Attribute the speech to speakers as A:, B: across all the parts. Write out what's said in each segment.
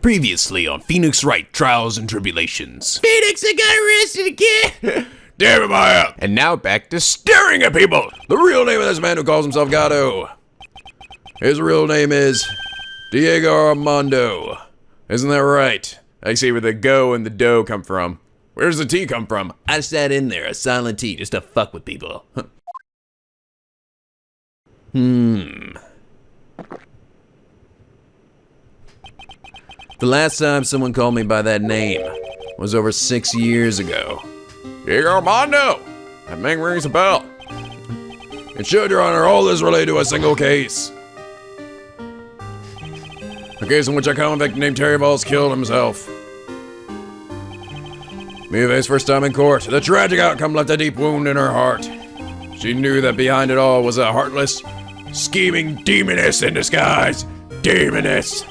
A: Previously on Phoenix Wright, Trials and Tribulations.
B: Phoenix, I got arrested again!
A: Damn it, Maya! And now back to staring at people! The real name of this man who calls himself Gato. His real name is Diego Armando. Isn't that right? I see where the go and the dough come from. Where's the T come from? I just add in there a silent T just to fuck with people. The last time someone called me by that name was over 6 years ago. Diego Armando! That name rings a bell. It should, Your Honor. All this related to a single case. A case in which a convict named Terry Valls killed himself. Mia's first time in court, the tragic outcome left a deep wound in her heart. She knew that behind it all was a heartless, scheming demoness in disguise. Demoness!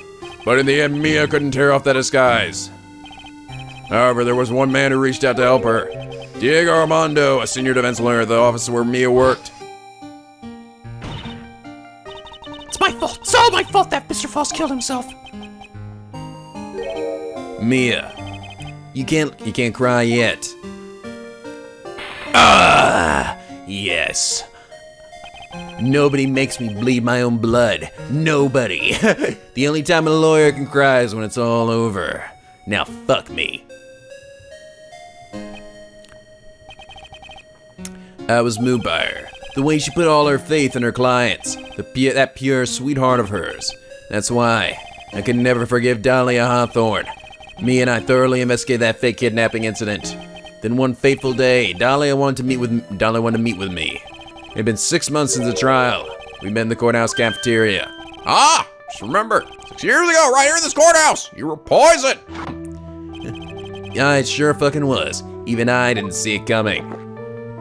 A: But in the end, Mia couldn't tear off that disguise. However, there was one man who reached out to help her. Diego Armando, a senior defense lawyer at the office where Mia worked.
B: It's my fault. It's all my fault that Mr. Falls killed himself.
A: Mia, you can't cry yet. Ah, yes. Nobody makes me bleed my own blood. Nobody. The only time a lawyer can cry is when it's all over. Now fuck me. I was moved by her. The way she put all her faith in her clients. That pure sweetheart of hers. That's why I could never forgive Dahlia Hawthorne. Me and I thoroughly investigated that fake kidnapping incident. Then one fateful day, Dahlia wanted to meet with me. It had been 6 months since the trial. We met in the courthouse cafeteria. Ah! Just remember, 6 years ago, right here in this courthouse, you were poisoned! Yeah, it sure fucking was. Even I didn't see it coming.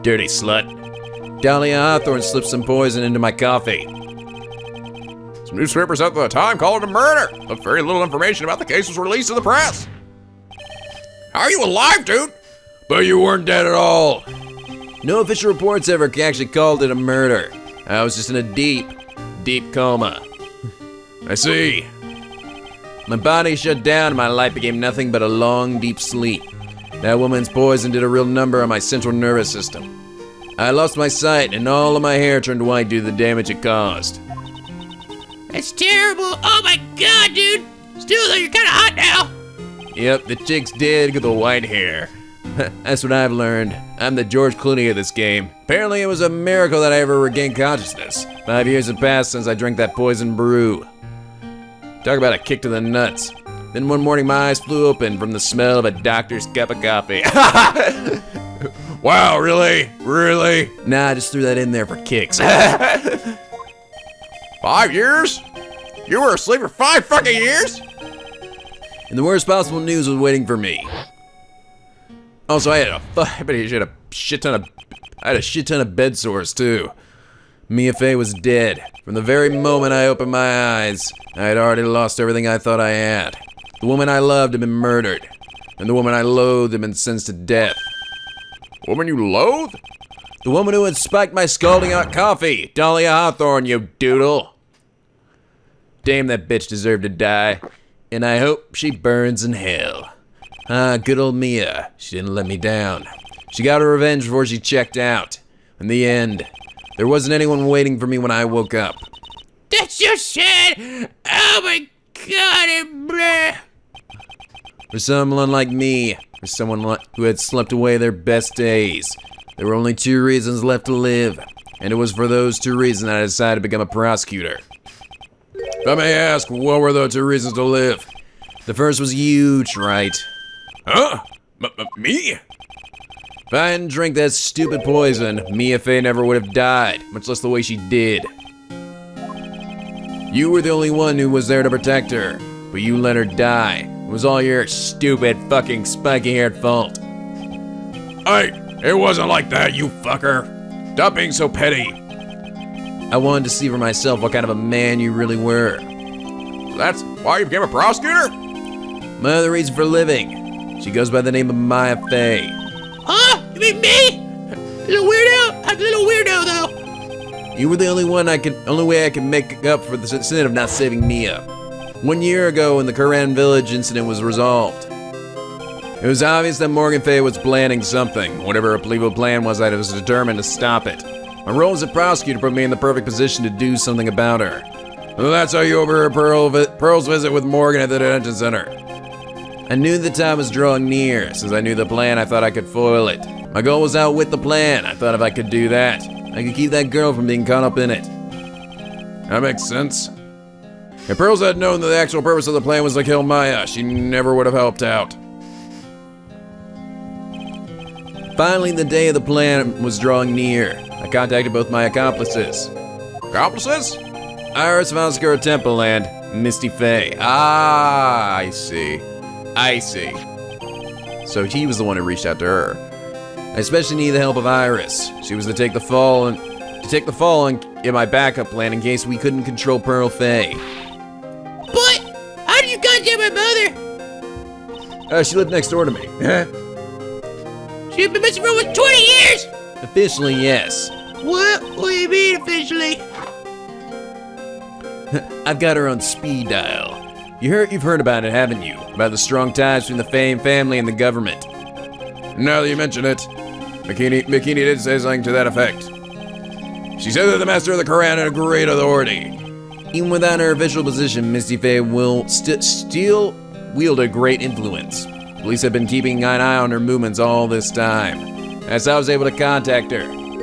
A: Dirty slut. Dahlia Hawthorne slipped some poison into my coffee. Some newspapers at the time called it a murder, but very little information about the case was released to the press. How are you alive, dude? But you weren't dead at all. No official reports ever actually called it a murder. I was just in a deep, deep coma. I see. My body shut down and my life became nothing but a long, deep sleep. That woman's poison did a real number on my central nervous system. I lost my sight and all of my hair turned white due to the damage it caused.
B: That's terrible. Oh my god, dude. Still though, you're kinda hot now.
A: Yep, the chick's dead with the white hair. That's what I've learned. I'm the George Clooney of this game. Apparently it was a miracle that I ever regained consciousness. 5 years had passed since I drank that poison brew. Talk about a kick to the nuts. Then one morning my eyes flew open from the smell of a doctor's cup of coffee. Wow, really? Really? Nah, I just threw that in there for kicks. 5 years? You were asleep for 5 fucking years? And the worst possible news was waiting for me. Also, I had a shit ton of bed sores too. Mia Fey was dead. From the very moment I opened my eyes, I had already lost everything I thought I had. The woman I loved had been murdered, and the woman I loathed had been sentenced to death. Woman you loathe? The woman who had spiked my scalding hot coffee, Dahlia Hawthorne, you doodle. Damn, that bitch deserved to die, and I hope she burns in hell. Ah, good old Mia. She didn't let me down. She got her revenge before she checked out. In the end, there wasn't anyone waiting for me when I woke up.
B: That's so sad. Oh my god.
A: For someone like me, for someone who had slept away their best days, there were only 2 reasons left to live. And it was for those 2 reasons that I decided to become a prosecutor. If I may ask, what were those 2 reasons to live? The first was you, Wright. Huh? Me? If I hadn't drank that stupid poison, Mia Fey never would have died, much less the way she did. You were the only one who was there to protect her, but you let her die. It was all your stupid fucking spiky-haired fault. It wasn't like that, you fucker. Stop being so petty. I wanted to see for myself what kind of a man you really were. That's why you became a prosecutor? My other reason for living. She goes by the name of Mia Fey.
B: Huh? You mean me? Little weirdo? I'm a little weirdo though.
A: You were the only way I could make up for the sin of not saving Mia. 1 year ago when the Koran village incident was resolved. It was obvious that Morgan Fay was planning something. Whatever her evil plan was, I was determined to stop it. My role as a prosecutor put me in the perfect position to do something about her. Well, that's how you overheard Pearl's visit with Morgan at the detention center. I knew the time was drawing near. Since I knew the plan, I thought I could foil it. My goal was to outwit the plan. I thought if I could do that, I could keep that girl from being caught up in it. That makes sense. If Pearls had known that the actual purpose of the plan was to kill Maya, she never would have helped out. Finally, the day of the plan was drawing near. I contacted both my accomplices. Accomplices? Iris of Oscura Temple and Misty Fay. Ah, I see. So he was the one who reached out to her. I especially need the help of Iris. She was to take the fall and in my backup plan in case we couldn't control Pearl Fay.
B: But how did you contact my mother?
A: She lived next door to me.
B: She's been missing for over 20 years!
A: Officially, yes.
B: What do you mean officially?
A: I've got her on speed dial. You've heard about it, haven't you? About the strong ties between the Fay family and the government. Now that you mention it, Bikini did say something to that effect. She said that the Master of the Koran had a great authority. Even without her official position, Misty Fay will still wield a great influence. Police have been keeping an eye on her movements all this time. That's how I was able to contact her.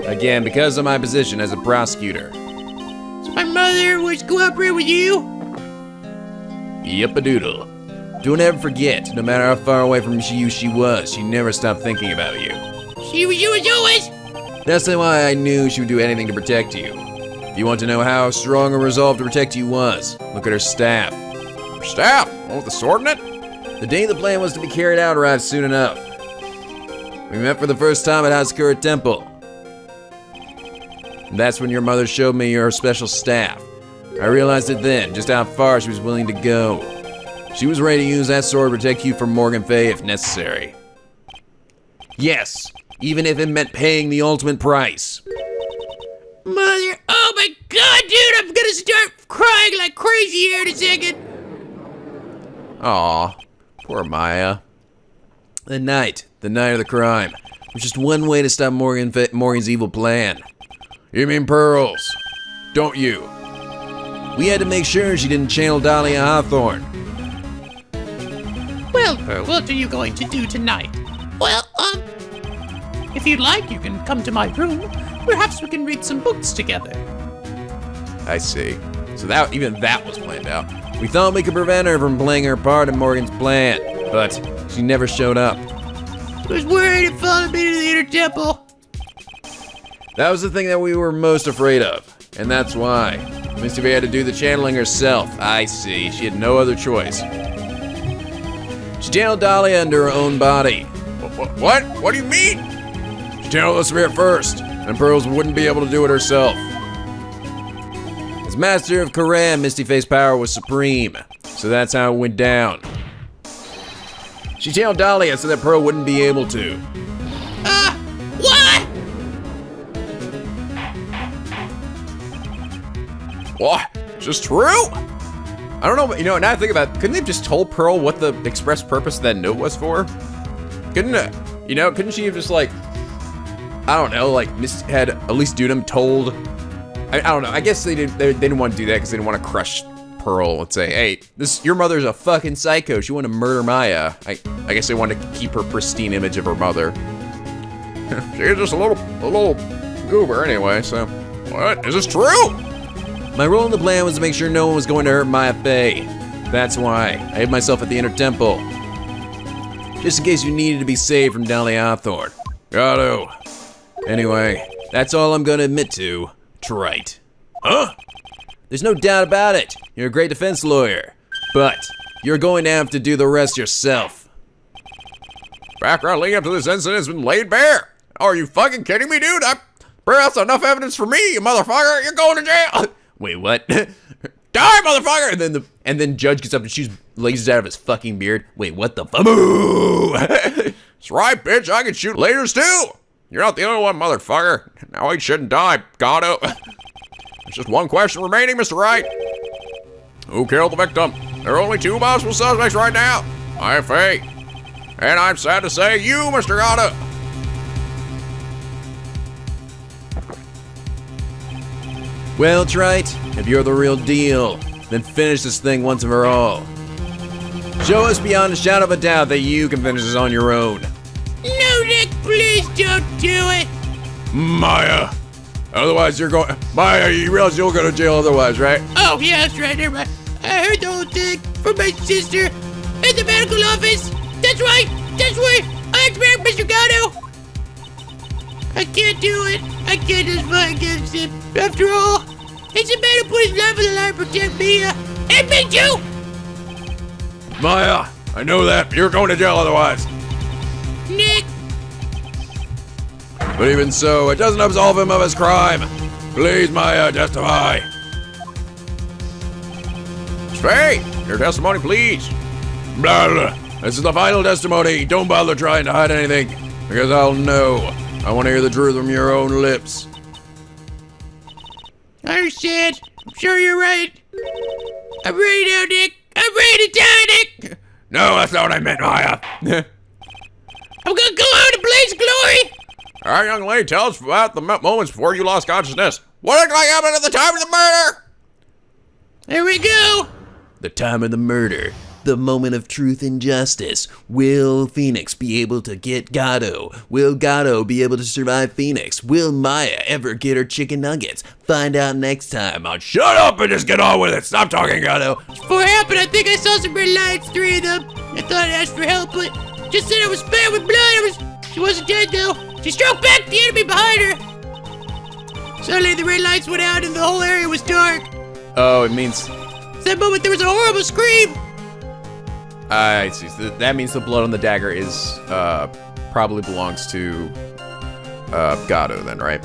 A: Again, because of my position as a prosecutor.
B: So my mother was cooperating with you?
A: Yep-a-doodle. Don't ever forget, no matter how far away from you she was, she never stopped thinking about you.
B: She was you as always?
A: That's why I knew she would do anything to protect you. If you want to know how strong her resolve to protect you was, look at her staff. Her staff? One with the sword in it? The day the plan was to be carried out arrived soon enough. We met for the first time at Oscura Temple. And that's when your mother showed me your special staff. I realized it then, just how far she was willing to go. She was ready to use that sword to protect you from Morgan Fay if necessary. Yes, even if it meant paying the ultimate price.
B: Mother, oh my god, dude, I'm gonna start crying like crazy here in a second.
A: Aw, poor Maya. The night of the crime, was just one way to stop Morgan's evil plan. You mean Pearls, don't you? We had to make sure she didn't channel Dahlia Hawthorne.
B: Well, what are you going to do tonight? Well, if you'd like, you can come to my room. Perhaps we can read some books together.
A: I see. So even that was planned out. We thought we could prevent her from playing her part in Morgan's plan, but she never showed up.
B: I was worried it followed me to the inner temple.
A: That was the thing that we were most afraid of, and that's why. Misty Fay had to do the channeling herself. I see. She had no other choice. She channeled Dahlia into her own body. What? What do you mean? She channeled the spirit first, and Pearls wouldn't be able to do it herself. As Master of Koran, Misty Fay's power was supreme, so that's how it went down. She channeled Dahlia so that Pearl wouldn't be able to.
B: What?
A: What? Is this true? I don't know, but now I think about it, couldn't they have just told Pearl what the express purpose of that note was for? Couldn't she have just had at least Dudum told, I don't know, I guess they didn't want to do that because they didn't want to crush Pearl and say, hey, your mother's a fucking psycho, she wanted to murder Maya. I guess they wanted to keep her pristine image of her mother. She's just a little goober anyway, so, what, is this true? My role in the plan was to make sure no one was going to hurt Maya Fay. That's why I hid myself at the inner temple. Just in case you needed to be saved from Dahlia Hawthorne. Goto. Anyway, that's all I'm gonna admit to. Trite. Huh? There's no doubt about it. You're a great defense lawyer. But you're going to have to do the rest yourself. Background leading up to this incident has been laid bare. Are you fucking kidding me, dude? That's enough evidence for me, you motherfucker. You're going to jail. Wait, what? Die, motherfucker! And then Judge gets up and shoots lasers out of his fucking beard. Wait, what the fuck? That's right, bitch. I can shoot lasers too. You're not the only one, motherfucker. Now he shouldn't die, Gato. There's just one question remaining, Mr. Wright. Who killed the victim?
C: There are only 2 possible suspects right now. I have faith. And I'm sad to say, you, Mr. Gatto.
A: Well, Wright, if you're the real deal, then finish this thing once and for all. Show us beyond a shadow of a doubt that you can finish this on your own.
B: No, Nick, please don't do it.
C: Maya. Otherwise, you're going. Maya, you realize you'll go to jail otherwise, right?
B: Oh, yeah, that's right, never mind. I heard the whole thing from my sister at the medical office. That's right. I have to marry Mr. Gatto. I can't do it. I can't just fight against him. After all, it's a man who put his life on the line to protect me, and me too.
C: Maya, I know that. You're going to jail otherwise.
B: Nick.
C: But even so, it doesn't absolve him of his crime. Please, Maya, testify. Faye, your testimony, please. Blah, blah. This is the final testimony. Don't bother trying to hide anything, because I'll know. I want to hear the truth from your own lips.
B: I understand. I'm sure you're right. I'm ready now, Nick. I'm ready to die, Nick.
C: No, that's not what I meant, Maya.
B: I'm gonna go out in a blaze of glory.
C: All right, young lady, tell us about the moments before you lost consciousness. What exactly happened at the time of the murder?
B: There we go.
A: The time of the murder. The moment of truth and justice. Will Phoenix be able to get Gatto? Will Gatto be able to survive Phoenix? Will Maya ever get her chicken nuggets? Find out next time on
C: Shut up and just get on with it. Stop talking, Gatto.
B: Before it happened, I think I saw some red lights, 3 of them. I thought I asked for help, but just said I was spared with blood. She wasn't dead, though. She struck back the enemy behind her. Suddenly, the red lights went out and the whole area was dark.
A: Oh, it means...
B: At that moment, there was a horrible scream.
A: I see. So that means the blood on the dagger is, probably belongs to, Gatto then, right?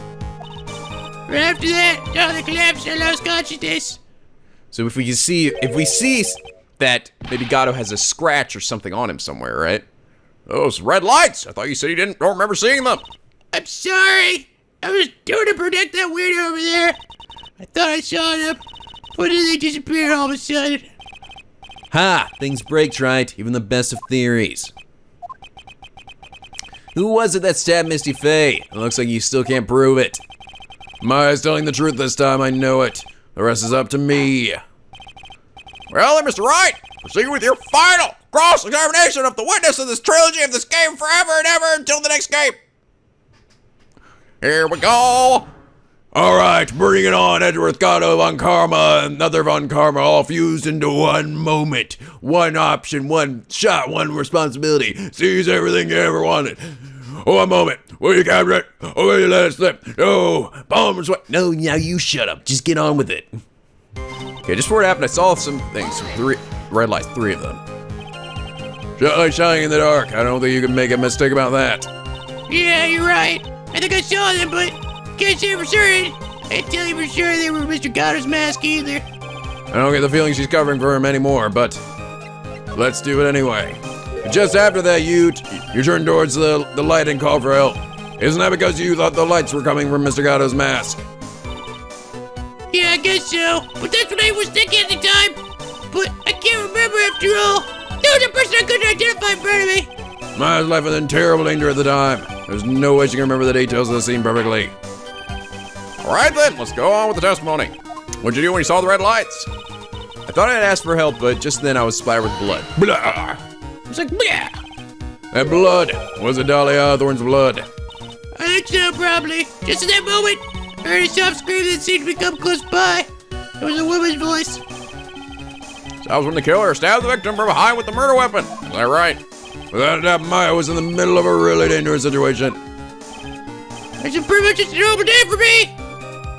B: Right after that, Charlie collapsed and lost consciousness.
A: So if we see that maybe Gatto has a scratch or something on him somewhere, right?
C: Those red lights. I thought you said you don't remember seeing them.
B: I'm sorry. I was doing to protect that weirdo over there. I thought I saw them, but then they disappeared all of a sudden.
A: Ha! Things break, right? Even the best of theories. Who was it that stabbed Misty Faye? It looks like you still can't prove it.
C: Maya's telling the truth this time, I know it. The rest is up to me. Well then, Mr. Wright, proceed with your final cross-examination of the witness of this trilogy of this game forever and ever until the next game. Here we go. All right, bring it on, Edgeworth, Gatto, Von Karma, another Von Karma, all fused into one moment. One option, one shot, one responsibility. Seize everything you ever wanted. Oh, one moment. Will you capture it? Or will you let it slip? No. Palm sweat.
A: No, now you shut up. Just get on with it. Okay, just before it happened, I saw some things. 3 red lights, 3 of them.
C: Light shining in the dark. I don't think you can make a mistake about that.
B: Yeah, you're right. I think I saw them, but can't say for certain. I can't tell you for sure they were Mr. Gatto's mask either.
C: I don't get the feeling she's covering for him anymore, but let's do it anyway. Just after that, you turned towards the light and called for help. Isn't that because you thought the lights were coming from Mr. Gatto's mask?
B: Yeah, I guess so. But that's what I was thinking at the time. But I can't remember after all. There was a person I couldn't identify in front of me.
C: Maya's life was in terrible danger at the time. There's no way she can remember the details of the scene perfectly. All right then, let's go on with the testimony. What'd you do when you saw the red lights?
A: I thought I'd ask for help, but just then I was splattered with blood.
C: Blah.
B: It's like, yeah.
C: That blood was it Dahlia Hawthorne's blood?
B: I think so, probably. Just in that moment, I heard a soft scream that seemed to become close by. It was a woman's voice.
C: So that was when the killer stabbed the victim from behind with the murder weapon. Is that right? Without a doubt, Maya was in the middle of a really dangerous situation.
B: It's pretty much just a normal day for me.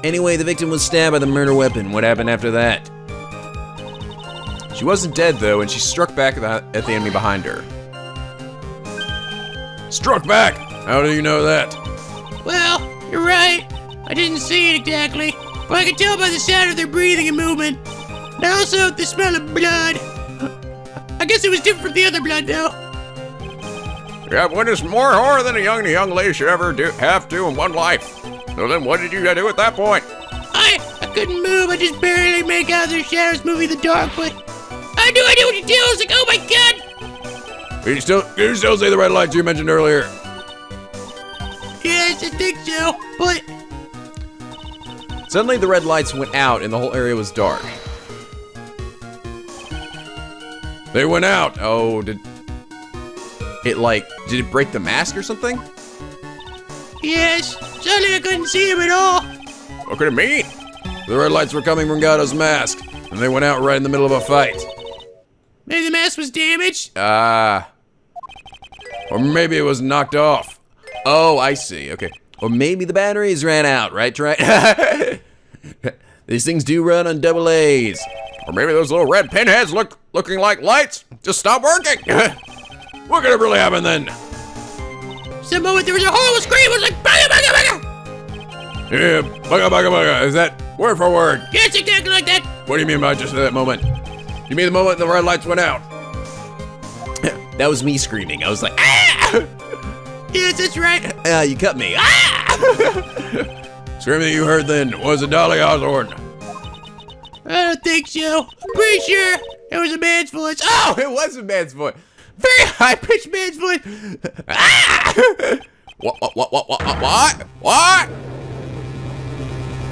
A: Anyway, the victim was stabbed by the murder weapon. What happened after that? She wasn't dead, though, and she struck back at the enemy behind her.
C: Struck back? How do you know that?
B: Well, you're right. I didn't see it exactly, but I could tell by the sound of their breathing and movement. And also the smell of blood. I guess it was different from the other blood, though.
C: You have witnessed more horror than a young lady should ever have to in one life. So then what did you do at that point?
B: I couldn't move. I just barely make out their shadows moving in the dark, but I knew I too. I was like, oh my god.
C: Can you still see the red lights you mentioned earlier?
B: Yes, I think so. But
A: Suddenly the red lights went out and the whole area was dark.
C: They went out.
A: Oh, did it break the mask or something?
B: yes, suddenly I couldn't see him at all.
C: What could it mean? The red lights were coming from Gato's mask, and they went out right in the middle of a fight.
B: Maybe the mask was damaged.
C: Or maybe it was knocked off.
A: Oh, I see. Okay. Or maybe the batteries ran out, right? Right? These things do run on double A's.
C: Or maybe those little red pinheads looking like lights just stopped working. What could have really happened then?
B: Some moment there was a horrible scream. It was like, baga, baga, baga.
C: Yeah, bugga, bugga, bugga. Is that word for word?
B: Yes, exactly like that.
C: What do you mean by just that moment? You mean the moment the red lights went out?
A: That was me screaming. I was like, ah!
B: Yes, that's right.
A: You cut me. Ah!
C: Screaming that you heard then was it Dolly Osborne?
B: I don't think so. I'm pretty sure it was a man's voice.
A: Oh, it was a man's voice. Very high-pitched man's voice. Ah!
C: What?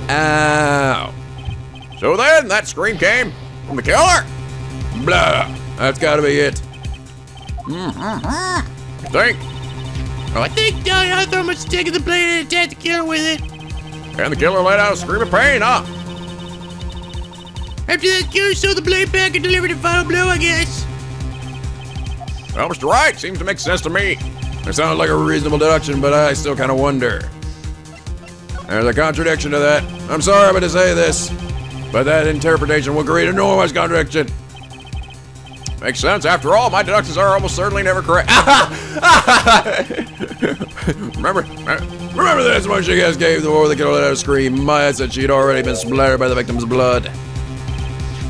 A: Ow.
C: So then, that scream came from the killer? Blah. That's gotta be it. You think?
B: Oh, I think Dolly Hawthorne must have taken the blade and attacked the killer with it.
C: And the killer let out a scream of pain, huh?
B: After that, killer sewed the blade back and delivered the final blow, I guess.
C: Well, Mr. Wright, seems to make sense to me. It sounds like a reasonable deduction, but I still kind of wonder. There's a contradiction to that. I'm sorry to say this, but that interpretation will create an enormous contradiction. Makes sense. After all, my deductions are almost certainly never correct. Remember this when she guys gave the war the killer let out a scream. Maya said she'd already been splattered by the victim's blood.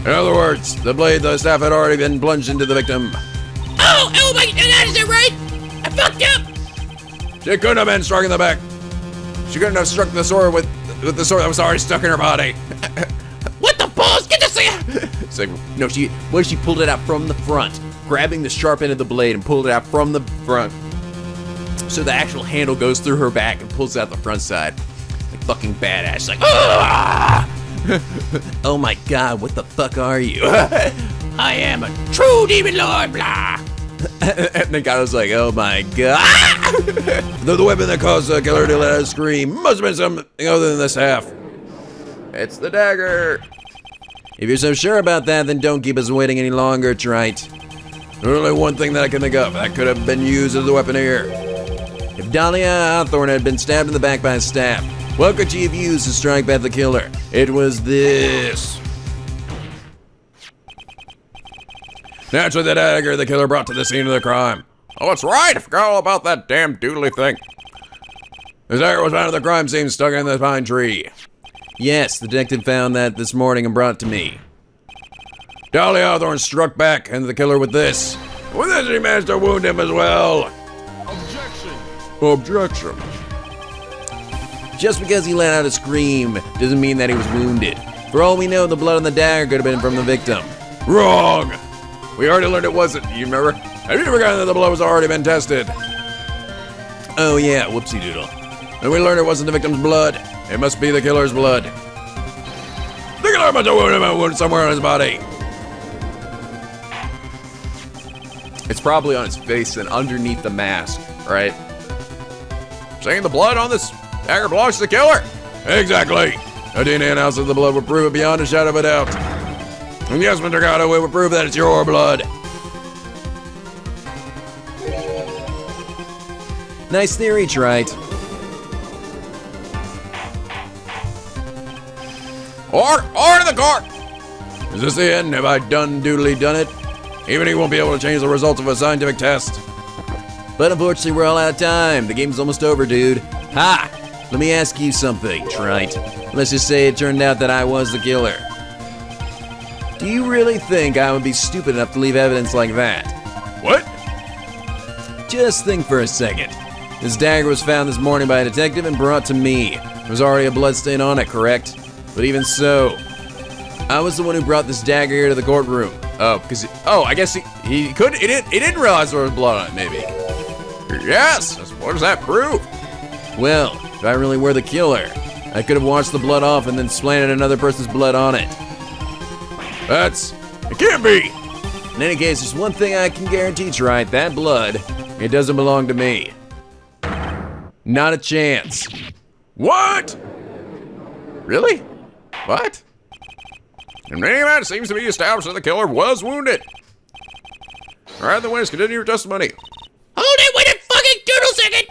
C: In other words, the blade the staff had already been plunged into the victim.
B: Oh my god, is that right? I fucked up.
C: She couldn't have been struck in the back. She couldn't have struck the sword with the sword that was already stuck in her body.
B: What the balls? Get this thing.
A: It's like, no, she pulled it out from the front, grabbing the sharp end of the blade and pulled it out from the front. So the actual handle goes through her back and pulls out the front side. Like fucking badass. Like, oh my god, what the fuck are you?
B: I am a true demon lord, blah.
A: And the guy was like, oh my god.
C: The weapon that caused the killer to let out a scream must have been something other than this half.
A: It's the dagger. If you're so sure about that, then don't keep us waiting any longer, Wright.
C: There's only one thing that I can think of that could have been used as a weapon here.
A: If Dahlia Hawthorne had been stabbed in the back by a staff, what could she have used to strike back the killer? It was this.
C: Naturally, the dagger the killer brought to the scene of the crime. Oh, that's right. I forgot all about that damn doodly thing. The dagger was found at the crime scene stuck in the pine tree.
A: Yes, the detective found that this morning and brought it to me.
C: Dolly Hawthorne struck back and the killer with this. With this, he managed to wound him as well. Objection.
A: Just because he let out a scream doesn't mean that he was wounded. For all we know, the blood on the dagger could have been from the victim.
C: Wrong. We already learned it wasn't, you remember? Have you forgotten that the blood was already been tested?
A: Oh yeah, whoopsie doodle.
C: And we learned it wasn't the victim's blood. It must be the killer's blood. The killer must have wounded him and wounded somewhere on his body.
A: It's probably on his face and underneath the mask, right?
C: Saying the blood on this dagger belongs to the killer. Exactly. A DNA analysis of the blood would prove it beyond a shadow of a doubt. And yes, Mr. Gato, it would prove that it's your blood.
A: Nice theory, Wright.
C: Order the court! Is this the end? Have I done it? Even he won't be able to change the results of a scientific test.
A: But unfortunately, we're all out of time. The game's almost over, dude. Ha! Let me ask you something, Wright. Let's just say it turned out that I was the killer. Do you really think I would be stupid enough to leave evidence like that?
C: What?
A: Just think for a second. This dagger was found this morning by a detective and brought to me. There was already a bloodstain on it, correct? But even so, I was the one who brought this dagger here to the courtroom. Oh, because I guess he couldn't. He didn't realize there was blood on it. Maybe.
C: Yes. What does that prove?
A: Well, if I really were the killer, I could have washed the blood off and then slanted another person's blood on it.
C: It can't be.
A: In any case, there's one thing I can guarantee, Wright. That blood, it doesn't belong to me. Not a chance.
C: What?
A: Really? What?
C: In any event, it seems to be established that the killer was wounded. All right, the witness, continue your testimony.
B: Hold it, wait a fucking doodle second!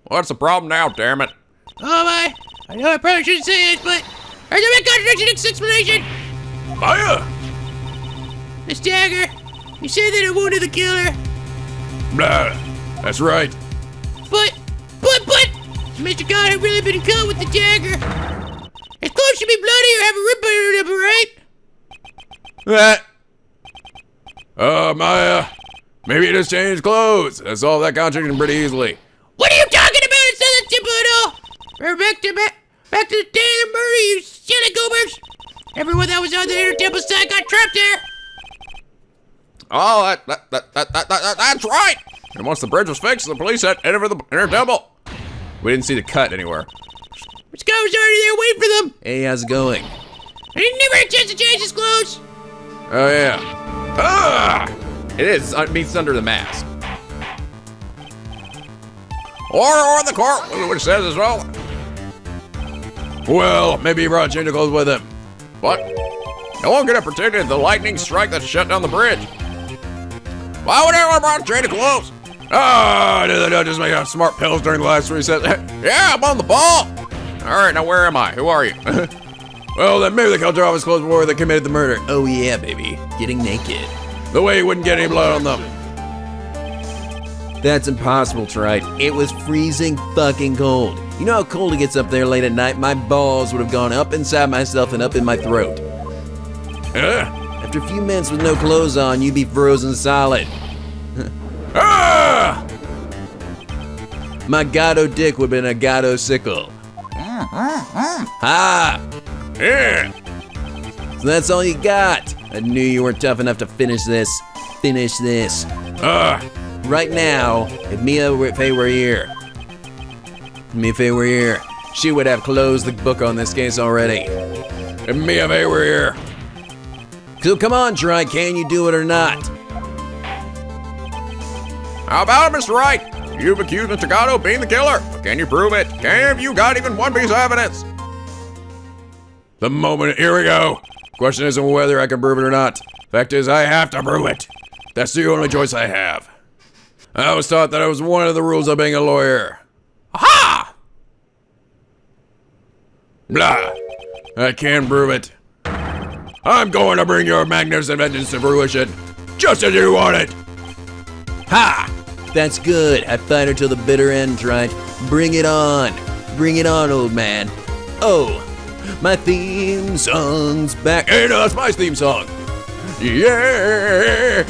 C: What's the problem now, damn it?
B: Oh my, I know I probably shouldn't say this, but there's a big contradiction in this explanation.
C: Fire!
B: This dagger, you say that it wounded the killer,
C: Blah. That's right.
B: but, Mr. God had really been cut with the dagger. His clothes should be bloody or have a rip in them, right?
C: Maybe he just changed clothes. That's all that contradiction pretty easily.
B: What are you talking about? It's not that simple at all. We're back to the day of the murder, you silly goobers. Everyone that was on the inner temple side got trapped there.
C: Oh, that's right. And once the bridge was fixed, the police had entered the inner temple.
A: We didn't see the cut anywhere.
B: This guy was already there waiting for them.
A: Hey, how's it going?
B: And he never had a chance to change his clothes.
C: Oh, yeah. Ah!
A: It is. It means under the mask.
C: Or the court, which says as well. Well, maybe he brought a change of clothes with him. But no one could have predicted the lightning strike that shut down the bridge. Why would anyone brought a change of clothes? Did I just make out smart pills during the last reset? Yeah, I'm on the ball. All right, now where am I? Who are you? Well, then maybe they killed off his clothes before they committed the murder.
A: Oh yeah, baby. Getting naked.
C: The way he wouldn't get any blood on them.
A: That's impossible, Wright. It was freezing fucking cold. You know how cold it gets up there late at night? My balls would have gone up inside myself and up in my throat. After a few minutes with no clothes on, you'd be frozen solid. My Gato dick would have been a Gato sickle. Ha!
C: Yeah.
A: So that's all you got. I knew you weren't tough enough to finish this. Finish this. Right now, if Mia Fey were here, she would have closed the book on this case already.
C: If Mia Fey were here.
A: So come on, Troy, can you do it or not?
C: How about it, Mr. Wright? You've accused Mr. Gatto of being the killer. Can you prove it? Have you got even one piece of evidence? The moment, here we go. Question isn't whether I can prove it or not. Fact is, I have to prove it. That's the only choice I have. I always thought that it was one of the rules of being a lawyer. Aha! Blah. I can't prove it. I'm going to bring your magnificent vengeance to fruition, just as you want it.
A: Ha! That's good. I fight her till the bitter end, right? Bring it on. Bring it on, old man. Oh, my theme song's back.
C: Hey, no, that's my theme song. Yeah.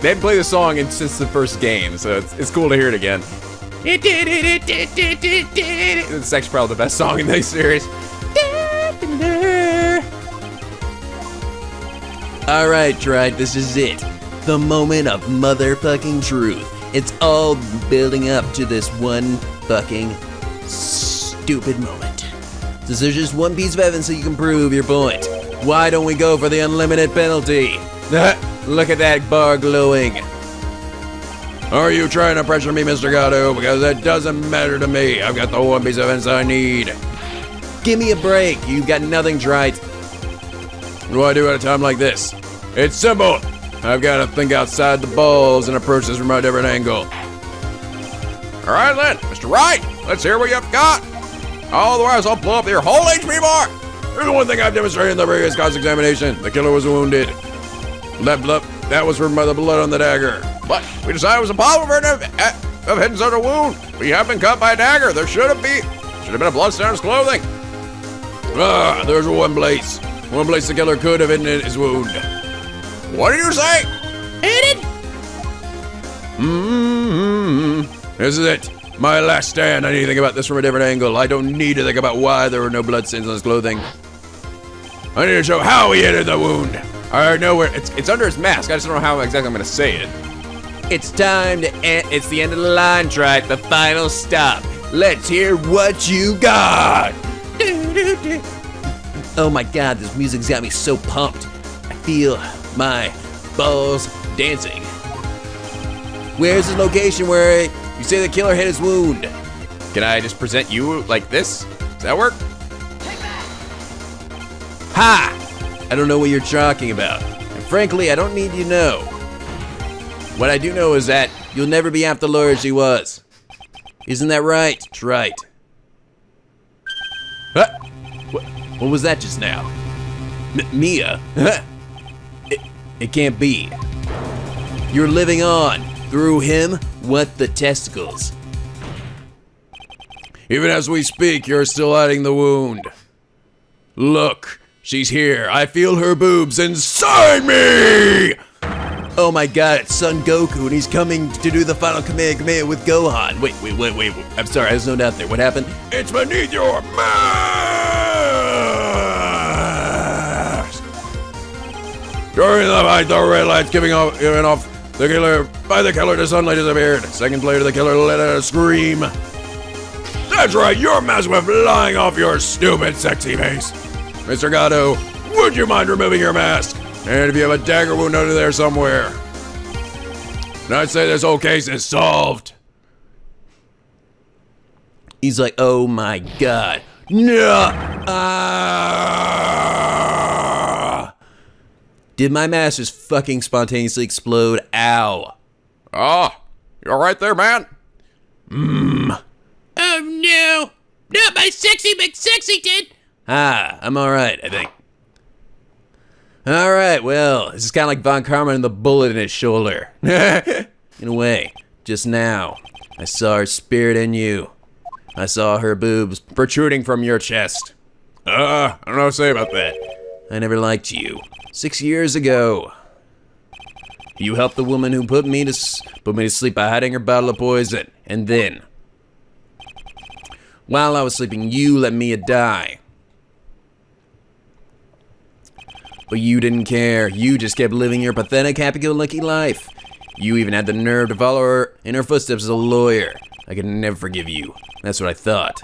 A: They haven't played the song since the first game, so it's cool to hear it again. It's actually probably the best song in the series. Alright, Wright, this is it. The moment of motherfucking truth. It's all building up to this one fucking stupid moment. So there's just one piece of evidence so you can prove your point. Why don't we go for the unlimited penalty? Look at that bar glowing.
C: Are you trying to pressure me, Mr. Gatto? Because it doesn't matter to me. I've got the one piece of evidence I need.
A: Give me a break. You've got nothing, Wright.
C: What do I do at a time like this? It's simple. I've got to think outside the balls and approach this from a different angle. All right, then, Mr. Wright, let's hear what you've got. Otherwise, I'll blow up your whole HP bar. There's one thing I've demonstrated in the previous cross-examination. The killer was wounded. That was from the blood on the dagger. But we decided it was impossible for him of hitting such a wound. We have been cut by a dagger. There should have been a blood stain on his clothing. There's one place. one place the killer could have hidden his wound. What do you say?
B: Hidden?
C: This is it. My last stand. I need to think about this from a different angle. I don't need to think about why there were no bloodstains on his clothing. I need to show how he hid the wound. I already know where
D: It's under his mask. I just don't know how exactly I'm gonna say it.
A: It's time to end. It's the end of the line, Trite. The final stop. Let's hear what you got. Oh my God, this music's got me so pumped. I feel my balls dancing. Where's the location where you say the killer hit his wound?
D: Can I just present you like this? Does that work?
A: Ha! I don't know what you're talking about. And frankly, I don't need you to know. What I do know is that you'll never be half the lawyer she was. Isn't that right, Trite? Huh? What was that just now? Mia? It can't be. You're living on. Through him, what the testicles?
C: Even as we speak, you're still hiding the wound. Look, she's here. I feel her boobs inside me!
A: Oh my God, it's Son Goku and he's coming to do the final Kamehameha with Gohan. Wait. I'm sorry, I was zoned out there. What happened?
C: It's beneath your mask! During the fight, the red lights giving off the killer. By the killer, the sunlight disappeared. Seconds later, the killer let out a scream. That's right, your mask went flying off your stupid, sexy face. Mr. Gatto, would you mind removing your mask? And if you have a dagger wound under there somewhere. And I'd say this whole case is solved.
A: He's like, oh my God. No! Did my mask just fucking spontaneously explode? Ow.
D: Oh, you're right there, man.
B: Oh no! Not my sexy McSexy did!
A: I'm alright, I think. Alright, well, this is kind of like Von Karma and the bullet in his shoulder. In a way, just now, I saw her spirit in you. I saw her boobs protruding from your chest.
C: I don't know what to say about that.
A: I never liked you. 6 years ago. You helped the woman who put me to sleep by hiding her bottle of poison. And then, while I was sleeping, you let Mia die. But you didn't care. You just kept living your pathetic, happy-go-lucky life. You even had the nerve to follow her in her footsteps as a lawyer. I could never forgive you. That's what I thought.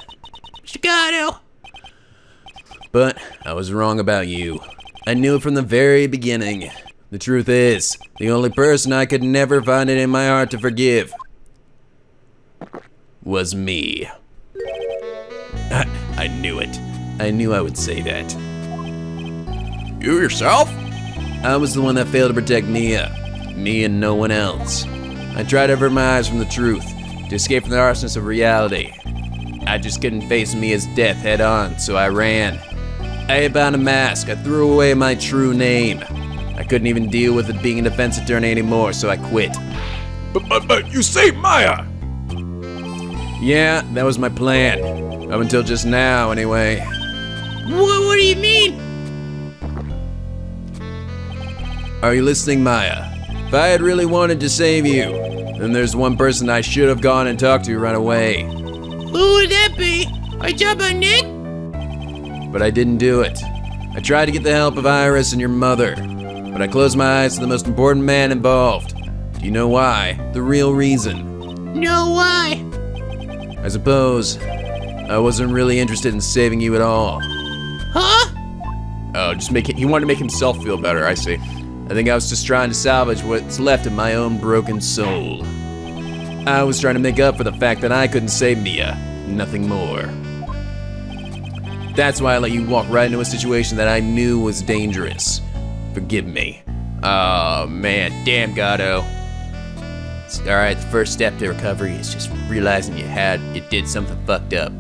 B: Chicago!
A: But I was wrong about you. I knew it from the very beginning. The truth is, the only person I could never find it in my heart to forgive was me. I knew it. I knew I would say that.
D: You yourself?
A: I was the one that failed to protect Mia. Me and no one else. I tried to avert my eyes from the truth, to escape from the harshness of reality. I just couldn't face Mia's death head on, so I ran. I had found a mask. I threw away my true name. I couldn't even deal with it being a defense attorney anymore, so I quit.
C: But you saved Maya!
A: Yeah, that was my plan. Up until just now, anyway.
B: What do you mean?
A: Are you listening, Maya? If I had really wanted to save you, then there's one person I should have gone and talked to right away.
B: Who would that be? Are you talking about Nick?
A: But I didn't do it. I tried to get the help of Iris and your mother, but I closed my eyes to the most important man involved. Do you know why? The real reason.
B: No, why?
A: I suppose I wasn't really interested in saving you at all.
B: Huh?
D: Oh, he wanted to make himself feel better, I see.
A: I think I was just trying to salvage what's left of my own broken soul. I was trying to make up for the fact that I couldn't save Mia. Nothing more. That's why I let you walk right into a situation that I knew was dangerous. Forgive me.
D: Oh, man. Damn, Gatto.
A: Alright, the first step to recovery is just realizing you did something fucked up.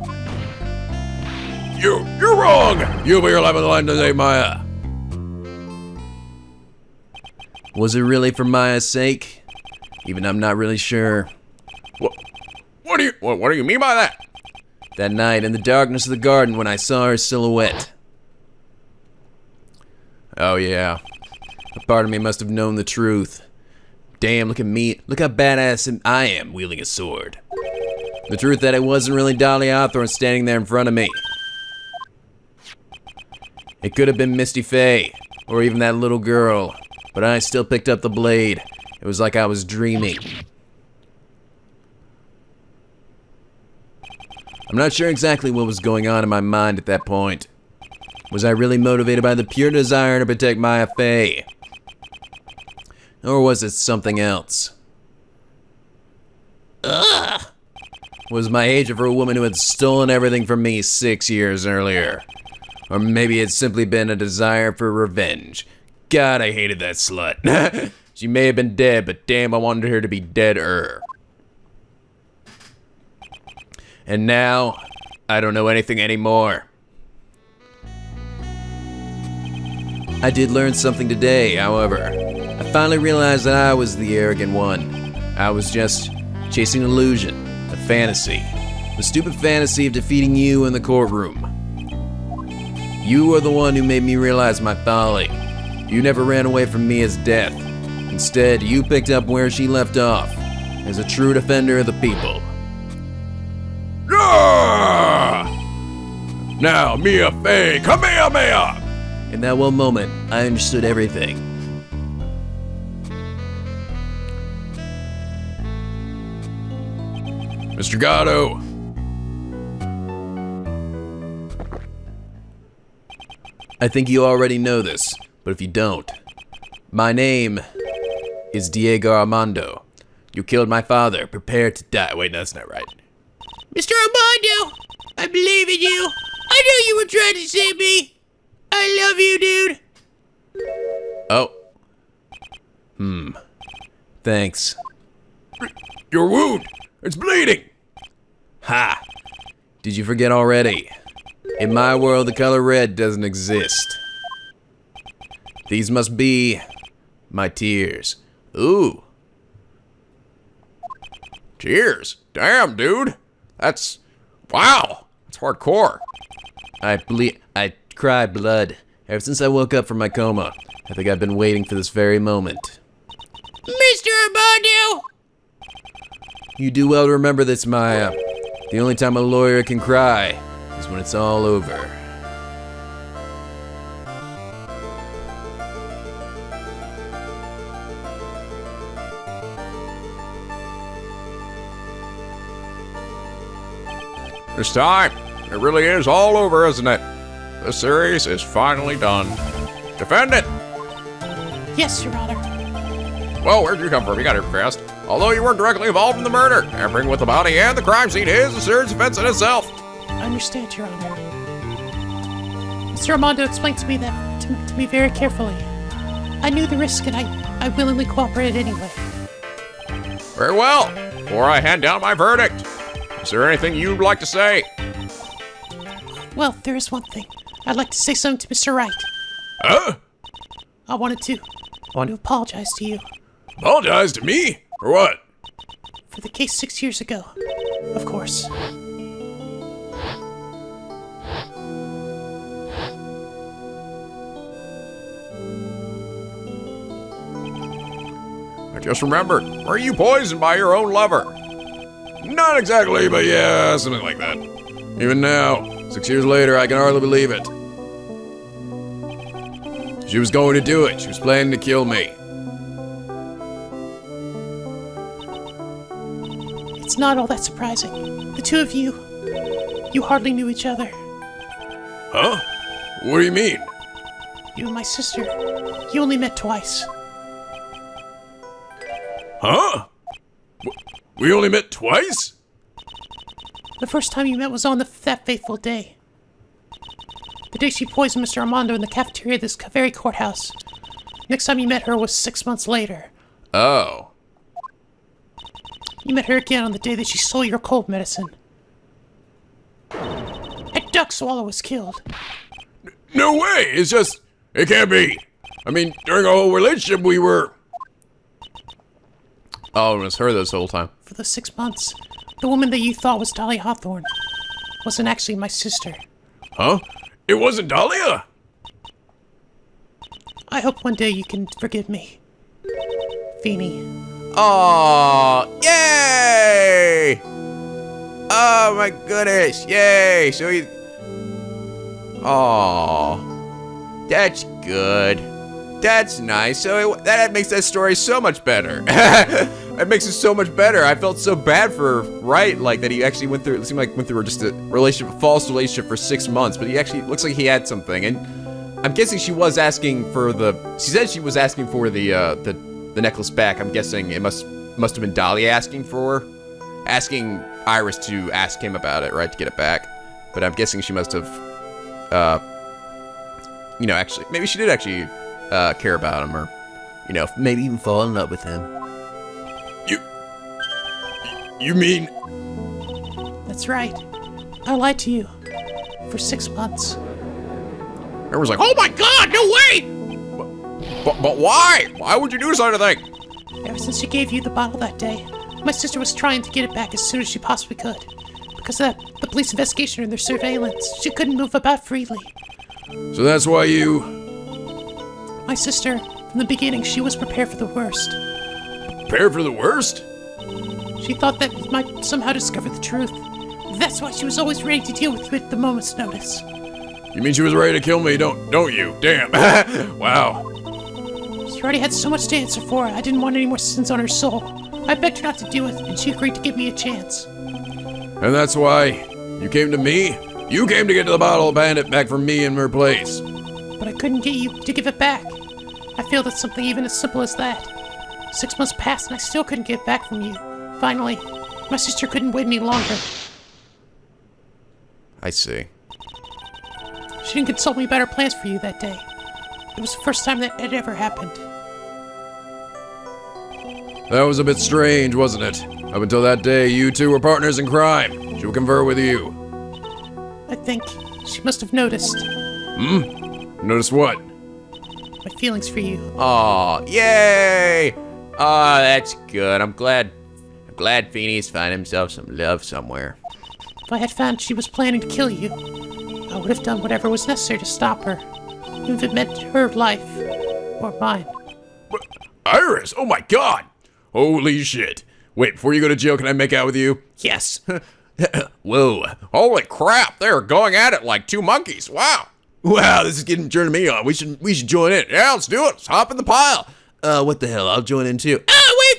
C: You're wrong! You put your life on the line today, Maya.
A: Was it really for Maya's sake? Even I'm not really sure.
D: What do you mean by that?
A: That night in the darkness of the garden when I saw her silhouette. Oh yeah. A part of me must have known the truth. Damn, look at me. Look how badass I am wielding a sword. The truth that it wasn't really Dahlia Hawthorne standing there in front of me. It could have been Misty Faye, or even that little girl, but I still picked up the blade. It was like I was dreaming. I'm not sure exactly what was going on in my mind at that point. Was I really motivated by the pure desire to protect Maya Faye? Or was it something else?
B: Ugh!
A: Was my hatred for a woman who had stolen everything from me 6 years earlier? Or maybe it's simply been a desire for revenge. God, I hated that slut. She may have been dead, but damn, I wanted her to be deader. And now, I don't know anything anymore. I did learn something today, however. I finally realized that I was the arrogant one. I was just chasing an illusion, a fantasy. The stupid fantasy of defeating you in the courtroom. You are the one who made me realize my folly. You never ran away from me as death. Instead, you picked up where she left off, as a true defender of the people.
C: Now, Mia Faye, Kamehameha!
A: In that one moment, I understood everything.
C: Mr. Gatto.
A: I think you already know this, but if you don't, my name is Diego Armando. You killed my father. Prepare to die. Wait, no, that's not right.
B: Mr. Armando, I believe in you. I knew you were trying to save me. I love you, dude.
A: Oh. Thanks.
C: Your wound, it's bleeding.
A: Ha! Did you forget already? In my world, the color red doesn't exist. These must be my tears. Ooh.
D: Cheers. Damn, dude. That's... wow. That's hardcore.
A: I cried blood ever since I woke up from my coma. I think I've been waiting for this very moment.
B: Mr. Armando!
A: You do well to remember this, Maya. The only time a lawyer can cry is when it's all over.
D: This time, it really is all over, isn't it? The series is finally done. Defend it!
B: Yes, Your Honor.
D: Well, where'd you come from? You got here fast. Although you weren't directly involved in the murder, tampering with the body and the crime scene is a serious offense in itself.
B: I understand, Your Honor. Mr. Armando explained to me that to me very carefully. I knew the risk and I willingly cooperated anyway.
D: Very well. Before I hand down my verdict, is there anything you'd like to say?
B: Well, there is one thing. I'd like to say something to Mr. Wright.
C: Huh?
B: I want to apologize to you
C: Apologize to me? For what?
B: for the case 6 years ago. Of course.
D: I just remembered. Were you poisoned by your own lover?
C: Not exactly, but yeah, something like that. Even now, 6 years later, I can hardly believe it. She was going to do it. She was planning to kill me.
B: It's not all that surprising. The two of you hardly knew each other.
C: Huh? What do you mean?
B: You and my sister, you only met twice.
C: Huh? We only met twice?
B: The first time you met was on that fateful day. The day she poisoned Mr. Armando in the cafeteria of this very courthouse. Next time you met her was 6 months later.
A: Oh.
B: You met her again on the day that she stole your cold medicine. And Duck Swallow was killed.
C: No way! It's just... It can't be. I mean, during our whole relationship, we were...
A: Oh, it was her this whole time.
B: For the 6 months, the woman that you thought was Dahlia Hawthorne wasn't actually my sister.
C: Huh? It wasn't Dahlia?
B: I hope one day you can forgive me. Feeny.
A: Oh, yay! Oh my goodness, yay! So he... Oh, that's good. That's nice. So that makes that story so much better. It makes it so much better. I felt so bad for Wright, like that he actually went through. It seemed like went through just a false relationship for 6 months, but he actually looks like he had something. And I'm guessing she was asking for the. She said she was asking for the necklace back. I'm guessing it must have been Dahlia asking Iris to ask him about it, right, to get it back. But I'm guessing she must have, actually, maybe she did actually care about him, or, maybe even fall in love with him.
C: You mean?
B: That's right. I lied to you for 6 months.
D: Everyone's like, oh my god, no way! But why? Why would you do such a thing?
B: Ever since she gave you the bottle that day, my sister was trying to get it back as soon as she possibly could. Because of the police investigation and their surveillance, she couldn't move about freely.
C: So that's why you...
B: My sister, from the beginning, she was prepared for the worst.
C: Prepared for the worst?
B: She thought that we might somehow discover the truth. That's why she was always ready to deal with it at the moment's notice.
C: You mean she was ready to kill me, don't you? Damn. Wow.
B: She already had so much to answer for. I didn't want any more sins on her soul. I begged her not to do it, and she agreed to give me a chance.
C: And that's why you came to me? You came to get the bottle bandit back from me in her place.
B: But I couldn't get you to give it back. I feel that something even as simple as that. 6 months passed and I still couldn't get it back from you. Finally, my sister couldn't wait any longer.
A: I see.
B: She didn't consult me about her plans for you that day. It was the first time that had ever happened.
C: That was a bit strange, wasn't it? Up until that day, you two were partners in crime. She would confer with you.
B: I think she must have noticed
C: Notice what?
B: my feelings for you.
A: Oh, yay! Oh, that's good. I'm glad Feeney's finding himself some love somewhere.
B: If I had found she was planning to kill you, I would have done whatever was necessary to stop her, even if it meant her life or mine.
C: Iris! Oh my god! Holy shit. Wait, before you go to jail, can I make out with you?
A: Yes.
C: Whoa.
D: Holy crap, they're going at it like two monkeys. Wow.
C: Wow, this is turning me on. We should join in.
D: Yeah, let's do it. Let's hop in the pile.
A: What the hell? I'll join in too.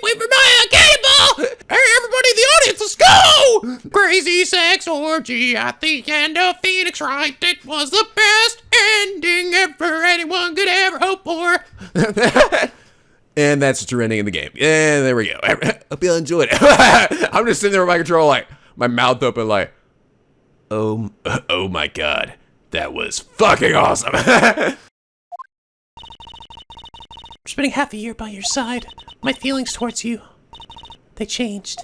B: Wait for my cannonball!
D: Hey, everybody in the audience, let's go!
B: Crazy sex orgy at the end of Phoenix Wright. It was the best ending ever anyone could ever hope for.
A: And that's what's ending in the game. And there we go. Hope you all enjoyed it.
C: I'm just sitting there with my controller, like, my mouth open, like,
A: Oh,
C: oh my god. That was fucking awesome.
B: Spending half a year by your side, my feelings towards you, they changed.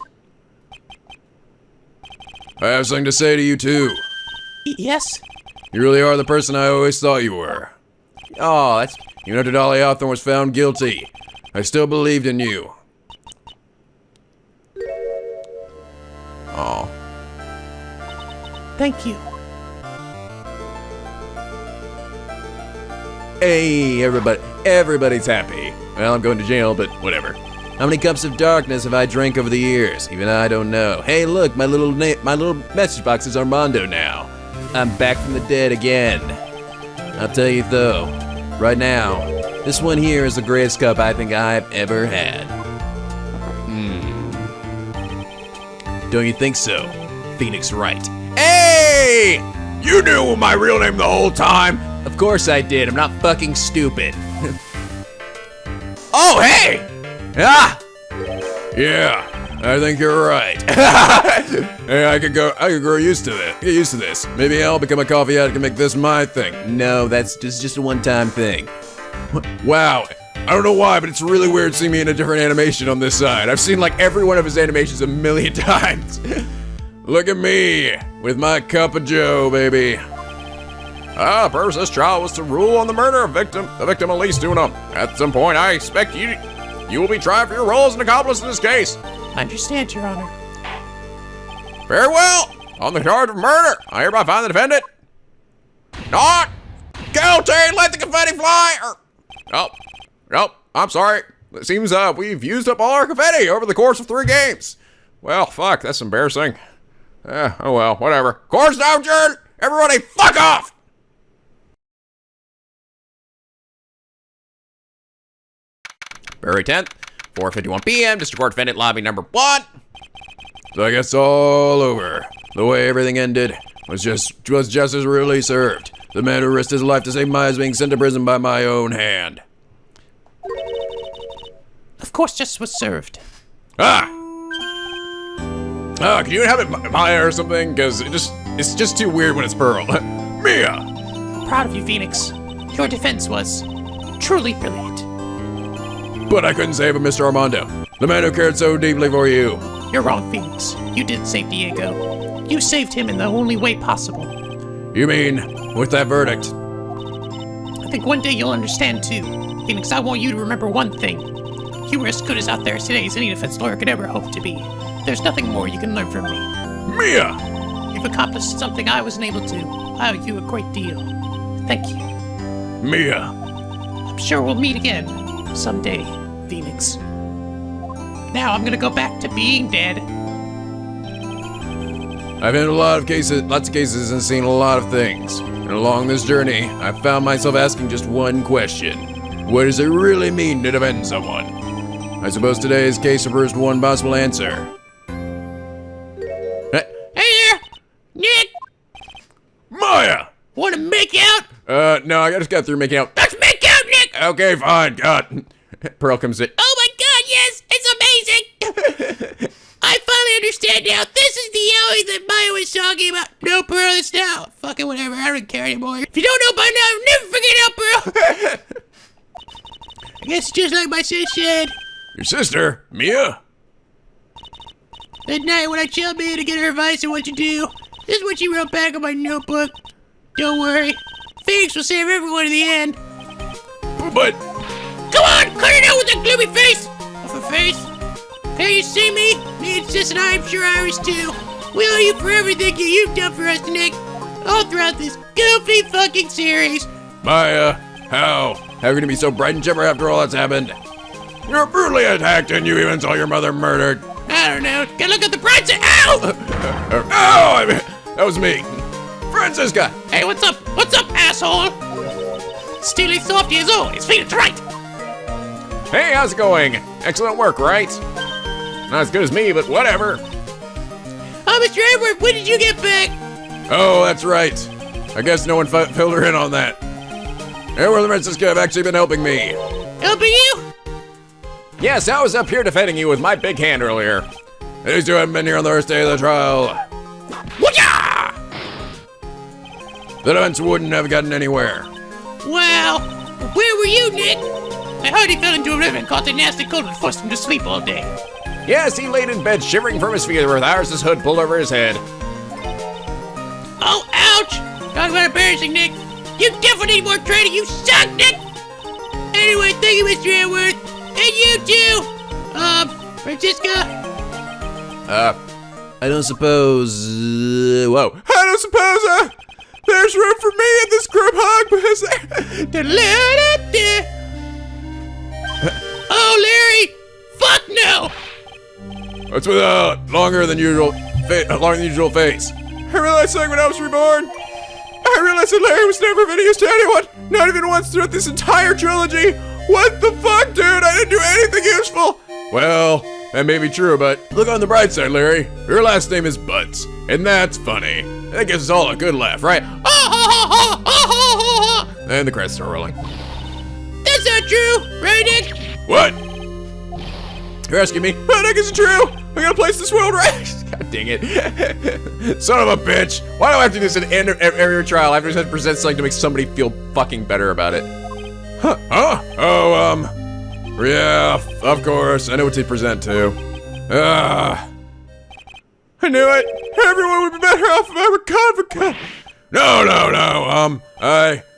C: I have something to say to you, too.
B: Yes?
C: You really are the person I always thought you were.
A: oh, that's
C: Even after Dolly Hawthorne was found guilty, I still believed in you.
A: oh.
B: Thank you.
A: Hey, everybody's happy. Well, I'm going to jail, but whatever. How many cups of darkness have I drank over the years? Even I don't know. Hey, look, my little message box is Armando now. I'm back from the dead again. I'll tell you though, right now, this one here is the greatest cup I think I've ever had. Don't you think so, Phoenix Wright?
C: Hey! You knew my real name the whole time!
A: Of course I did. I'm not fucking stupid.
C: Oh, hey! Ah! Yeah, I think you're right. Hey, I could grow used to this. Get used to this. Maybe I'll become a coffee addict and make this my thing.
A: No, that's just a one-time thing.
C: Wow. I don't know why, but it's really weird seeing me in a different animation on this side. I've seen like every one of his animations a million times. Look at me, with my cup of joe, baby.
D: The purpose of this trial was to rule on the murder of the victim Elise Dunham. At some point, I expect you will be tried for your role as an accomplice in this case.
B: I understand, Your Honor.
D: Very well. On the charge of murder, I hereby find the defendant not guilty. Let the confetti fly. Oh, nope, I'm sorry. It seems we've used up all our confetti over the course of 3 games. Well, fuck, that's embarrassing. Oh well, whatever. Course now, adjourned! Everybody fuck off!
A: February 10th, 4:51 p.m., District Court Defendant Lobby number 1.
C: So I guess it's all over. The way everything ended was justice really served. The man who risked his life to save mine is being sent to prison by my own hand.
B: Of course, justice was served.
D: Can you have it Maya or something? Because it's just too weird when it's Pearl. Mia!
B: Proud of you, Phoenix. Your defense was truly brilliant.
C: But I couldn't save him, Mr. Armando. The man who cared so deeply for you.
B: You're wrong, Phoenix. You did save Diego. You saved him in the only way possible.
C: You mean, with that verdict?
B: I think one day you'll understand, too. Phoenix, I want you to remember one thing. You were as good as out there today as any defense lawyer could ever hope to be. There's nothing more you can learn from me.
C: Mia!
B: You've accomplished something I wasn't able to. I owe you a great deal. Thank you.
C: Mia!
B: I'm sure we'll meet again someday, Phoenix. Now I'm gonna go back to being dead.
C: I've been in lots of cases and seen a lot of things. And along this journey, I've found myself asking just one question. What does it really mean to defend someone? I suppose today's case refers to one possible answer.
B: Hey there! Nick!
C: Maya!
B: Wanna make out?
C: No, I just got through making out.
B: Let's make out, Nick!
C: Okay, fine, God.
A: Pearl comes in.
B: Oh my god, yes! It's amazing! I finally understand now. This is the alley that Maya was talking about. No, Pearl, it's now. Fucking whatever, I don't care anymore. If you don't know by now, never forget out, Pearl! I guess just like my sis said.
C: Your sister, Mia?
B: At night when I chill Mia to get her advice on what to do, this is what she wrote back on my notebook. Don't worry. Phoenix will save everyone in the end.
C: But...
B: Come on, cut it out with that gloomy face! Off her face. Hey, you see me? Me and Sis and I'm sure Iris too. We owe you for everything you've done for us, Nick. All throughout this goofy fucking series.
C: Maya, how? How can you be so bright and chipper after all that's happened? You're brutally attacked and you even saw your mother murdered.
B: I don't know. Gotta look at the bright side. Ow!
C: Ow! I mean, that was me. Francisca!
B: Hey, what's up? What's up, asshole? Steely Softy as always. Phoenix Wright.
D: Hey, how's it going? Excellent work, right? Not as good as me, but whatever.
B: Oh, Mr. Edward, when did you get back?
C: Oh, that's right. I guess no one filled her in on that. Edward and Francisca have actually been helping me.
B: Helping you?
D: Yes, I was up here defending you with my big hand earlier.
C: These two haven't been here on the first day of the trial.
B: Whatcha?
C: The defense wouldn't have gotten anywhere.
B: Well, where were you, Nick? I heard he fell into a river and caught the nasty cold and forced him to sleep all day.
D: Yes, he laid in bed shivering from his fever with Iris's hood pulled over his head.
B: Oh, ouch! Talk about embarrassing, Nick. You definitely need more training. You suck, Nick. Anyway, thank you, Mr. Edward. And you too. Francisca.
A: I don't suppose. Whoa.
C: I don't suppose there's room for me in this group hug because
B: Oh, Larry! Fuck no!
C: What's with longer than usual face? I realized something when I was reborn. I realized that Larry was never of any use to anyone, not even once throughout this entire trilogy. What the fuck, dude? I didn't do anything useful. Well, that may be true, but look on the bright side, Larry. Your last name is Butts, and that's funny. That gives us all a good laugh, right? And the credits are rolling.
B: That's not true, right, Nick?
C: What? You're asking me? But I guess it's true. I gotta place this world right.
D: God dang it. Son of a bitch. Why do I have to do this at the end of every trial? I have to present something to make somebody feel fucking better about it.
C: Huh? Oh, yeah, of course. I know what to present to. I knew it. Everyone would be better off if I were confident. No.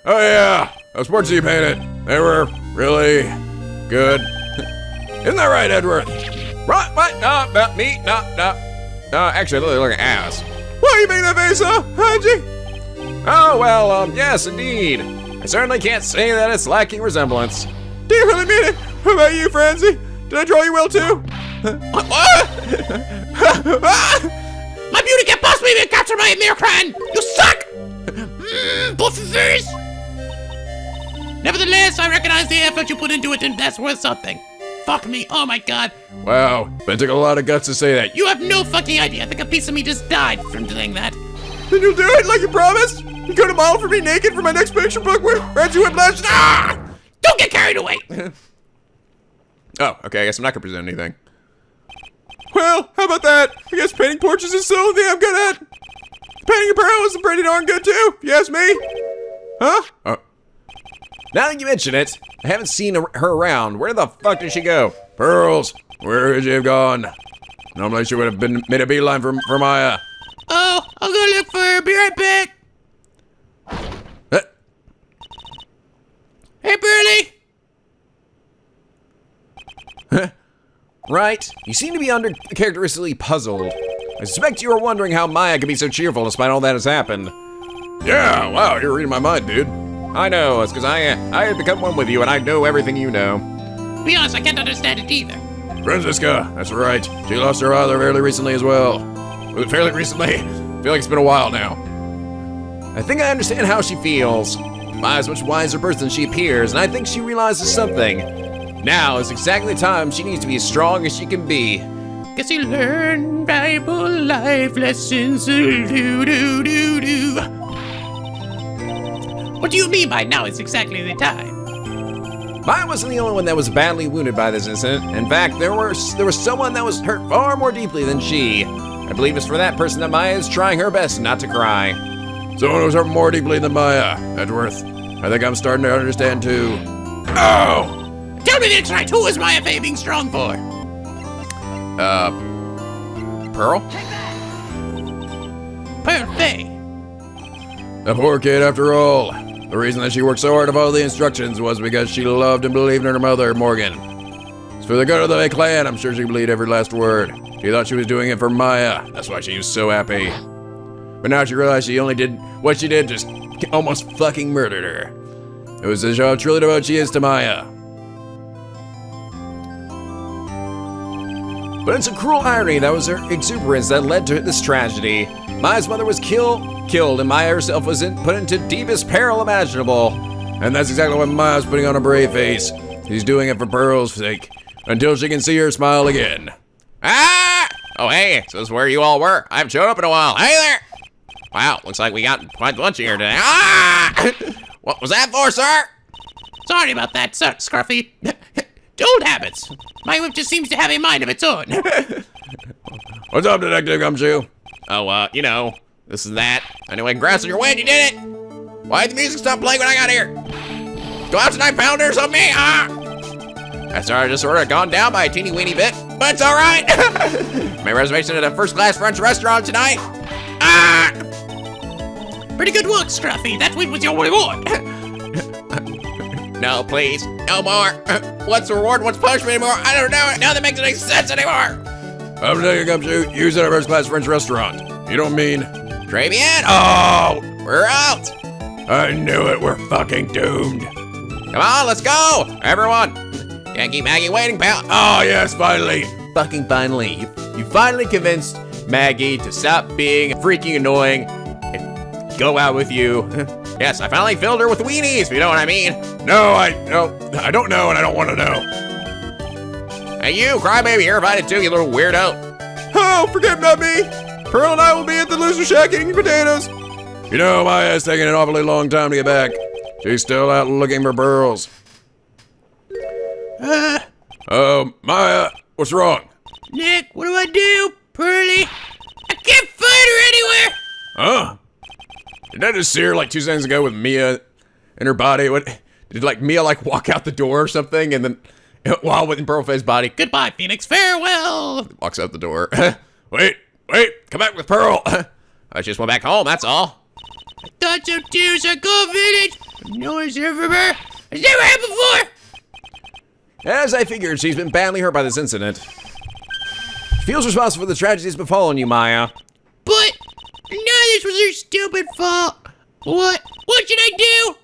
C: Oh yeah, those portraits you painted, they were really good. Isn't that right, Edward?
D: Right, what? No, not me, no. Actually, I look like an ass.
C: Why are you making that face, Haji?
D: Oh, well, yes, indeed. I certainly can't say that it's lacking resemblance. Do you really mean it? How about you, Francie? Did I draw you well too?
B: My beauty can't possibly be captured by a mere cran! You suck! Both of these! Nevertheless, I recognize the effort you put into it, and that's worth something. Fuck me, oh my god.
C: Wow, but it took a lot of guts to say that.
B: You have no fucking idea. I think a piece of me just died from doing that.
D: Then you'll do it like you promised? You got a model for me naked for my next picture book with Francie Whiplash? Ah!
B: Don't get carried away!
D: Oh, okay, I guess I'm not gonna present anything. Well, how about that? I guess painting portraits is still the thing I'm good at. Painting apparel is pretty darn good too, if you ask me. Huh?
A: Now that you mention it, I haven't seen her around. Where the fuck did she go?
C: Pearls, where would you have gone? Normally she would have been made a beeline for Maya.
B: Oh, I'll go look for her. Be right back. Hey, Burley!
A: Right, you seem to be uncharacteristically puzzled. I suspect you are wondering how Maya could be so cheerful despite all that has happened.
C: Yeah, wow, you're reading my mind, dude.
A: I know, it's because I have become one with you and I know everything you know.
B: To be honest, I can't understand it either.
C: Franziska, that's right. She lost her father fairly recently as well. Fairly recently? I feel like it's been a while now.
A: I think I understand how she feels. Maya's a much wiser person than she appears, and I think she realizes something. Now is exactly the time she needs to be as strong as she can be.
B: Guess you learn valuable life lessons. Do. What do you mean by now is exactly the time?
A: Maya wasn't the only one that was badly wounded by this incident. In fact, there was someone that was hurt far more deeply than she. I believe it's for that person that Maya is trying her best not to cry.
C: Someone who's hurt more deeply than Maya, Edgeworth. I think I'm starting to understand too. Oh!
B: Tell me this right, who is Maya Fey being strong for?
A: Pearl?
B: Pearl Fey.
C: The poor kid, after all. The reason that she worked so hard to follow the instructions was because she loved and believed in her mother, Morgan. It's for the good of the clan, I'm sure she believed every last word. She thought she was doing it for Maya. That's why she was so happy. But now she realized she only did what she did, just almost fucking murdered her. It was to show how truly devoted she is to Maya.
A: But it's a cruel irony that was her exuberance that led to this tragedy. Maya's mother was killed, and Maya herself was put into deepest peril imaginable.
C: And that's exactly why Maya's putting on a brave face. She's doing it for Pearl's sake, until she can see her smile again.
D: Ah! Oh, hey, so this is where you all were. I haven't showed up in a while. Hey there! Wow, looks like we got quite a bunch here today. Ah! What was that for, sir?
B: Sorry about that, sir, Scruffy. Old habits. My whip just seems to have a mind of its own.
C: What's up, Detective Gumshoe?
D: Oh, you know, this and that. Anyway, congrats on your win, you did it! Why'd the music stop playing when I got here? Go out tonight, pounders, on me, ah! I started to sort of gone down by a teeny weeny bit, but it's alright! My reservation at a first-class French restaurant tonight. Ah!
B: Pretty good work, Scruffy. That was your reward.
D: No, please, no more. What's the reward, what's punishment anymore? I don't know it. Now that makes any sense anymore.
C: I'm Detective Gumshoe. Use at a first-class French restaurant. You don't mean...
D: Tribulations! Oh, we're out.
C: I knew it. We're fucking doomed.
D: Come on, let's go, everyone. Can't keep Maggie waiting, pal.
C: Oh, yes, finally.
A: Fucking finally. You finally convinced Maggie to stop being freaking annoying and go out with you.
D: Yes, I finally filled her with weenies, if you know what I mean.
C: No, I don't know, and I don't want to know.
D: Hey, you, crybaby, you're invited too, you little weirdo.
C: Oh, forgive not me. Pearl and I will be at the loser shack eating potatoes. You know, Maya's taking an awfully long time to get back. She's still out looking for pearls. Maya, what's wrong?
B: Nick, what do I do? Pearly? I can't find her anywhere.
C: Huh? Did I just see her like 2 seconds ago with Mia in her body? What? Did like Mia like walk out the door or something and then while within Pearlface's body?
B: Goodbye, Phoenix. Farewell.
C: Walks out the door. Wait, come back with Pearl.
D: I just went back home, that's all.
B: I thought so too, Psycho Village. No one's ever has never happened before.
A: As I figured, she's been badly hurt by this incident. She feels responsible for the tragedies befallen you, Maya.
B: But none of this was her stupid fault. What should I do?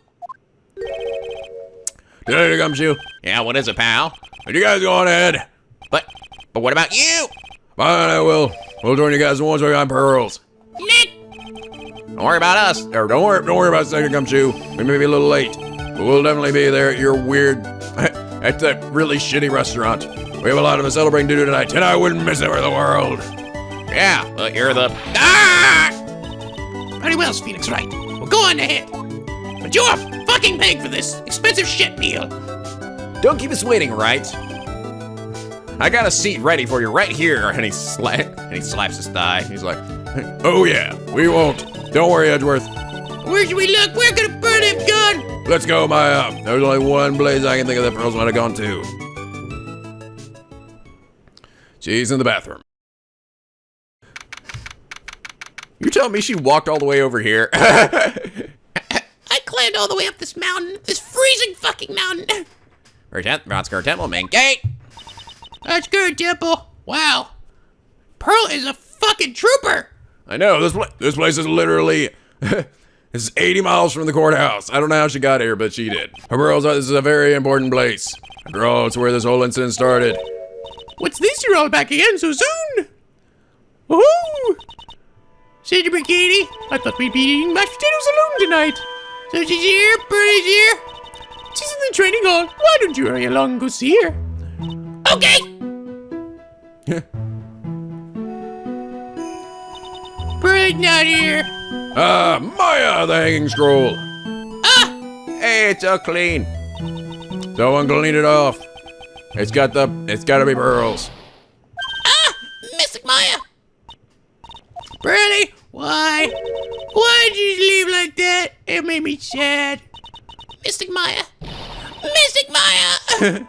C: Did it come to you?
D: Yeah, what is it, pal?
C: You guys go on ahead.
D: But what about you?
C: Fine, I will. We'll join you guys once we got pearls.
B: Nick!
D: Don't worry about us.
C: Or don't worry about Second Come True. We may be a little late, but we'll definitely be there at your weird, at that really shitty restaurant. We have a lot of a celebrating to do tonight, and I wouldn't miss it for the world.
D: Yeah, well, you're the...
B: Very well, Phoenix Wright. Well, go on ahead. But you're fucking paying for this expensive shit meal.
D: Don't keep us waiting, Wright. I got a seat ready for you right here. And he slaps his thigh. He's like,
C: Oh yeah, we won't. Don't worry, Edgeworth.
B: Where should we look? We're gonna burn him gun.
C: Let's go, Maya. There's only one place I can think of that pearls might have gone to. She's in the bathroom.
D: you telling me she walked all the way over here?
B: I climbed all the way up this mountain. This freezing fucking mountain.
D: Rodsker Temple, main gate.
B: That's good, Temple. Wow. Pearl is a fucking trooper.
C: I know, this place is literally... This is 80 miles from the courthouse. I don't know how she got here, but she did. Pearls, this is a very important place. After all, it's where this whole incident started.
B: What's this? You're all back again so soon? Woohoo! Senator Bikini, I thought we'd be eating mashed potatoes alone tonight. So she's here, Birdie's here. She's in the training hall. Why don't you hurry along and go see her? Okay! Birdie's not here.
C: Maya, the hanging scroll.
D: Hey, it's all clean.
C: Someone clean it off. It's gotta be pearls.
B: Mystic Maya! Birdie, why? Why'd you leave like that? It made me sad. Mystic Maya. Mystic Maya!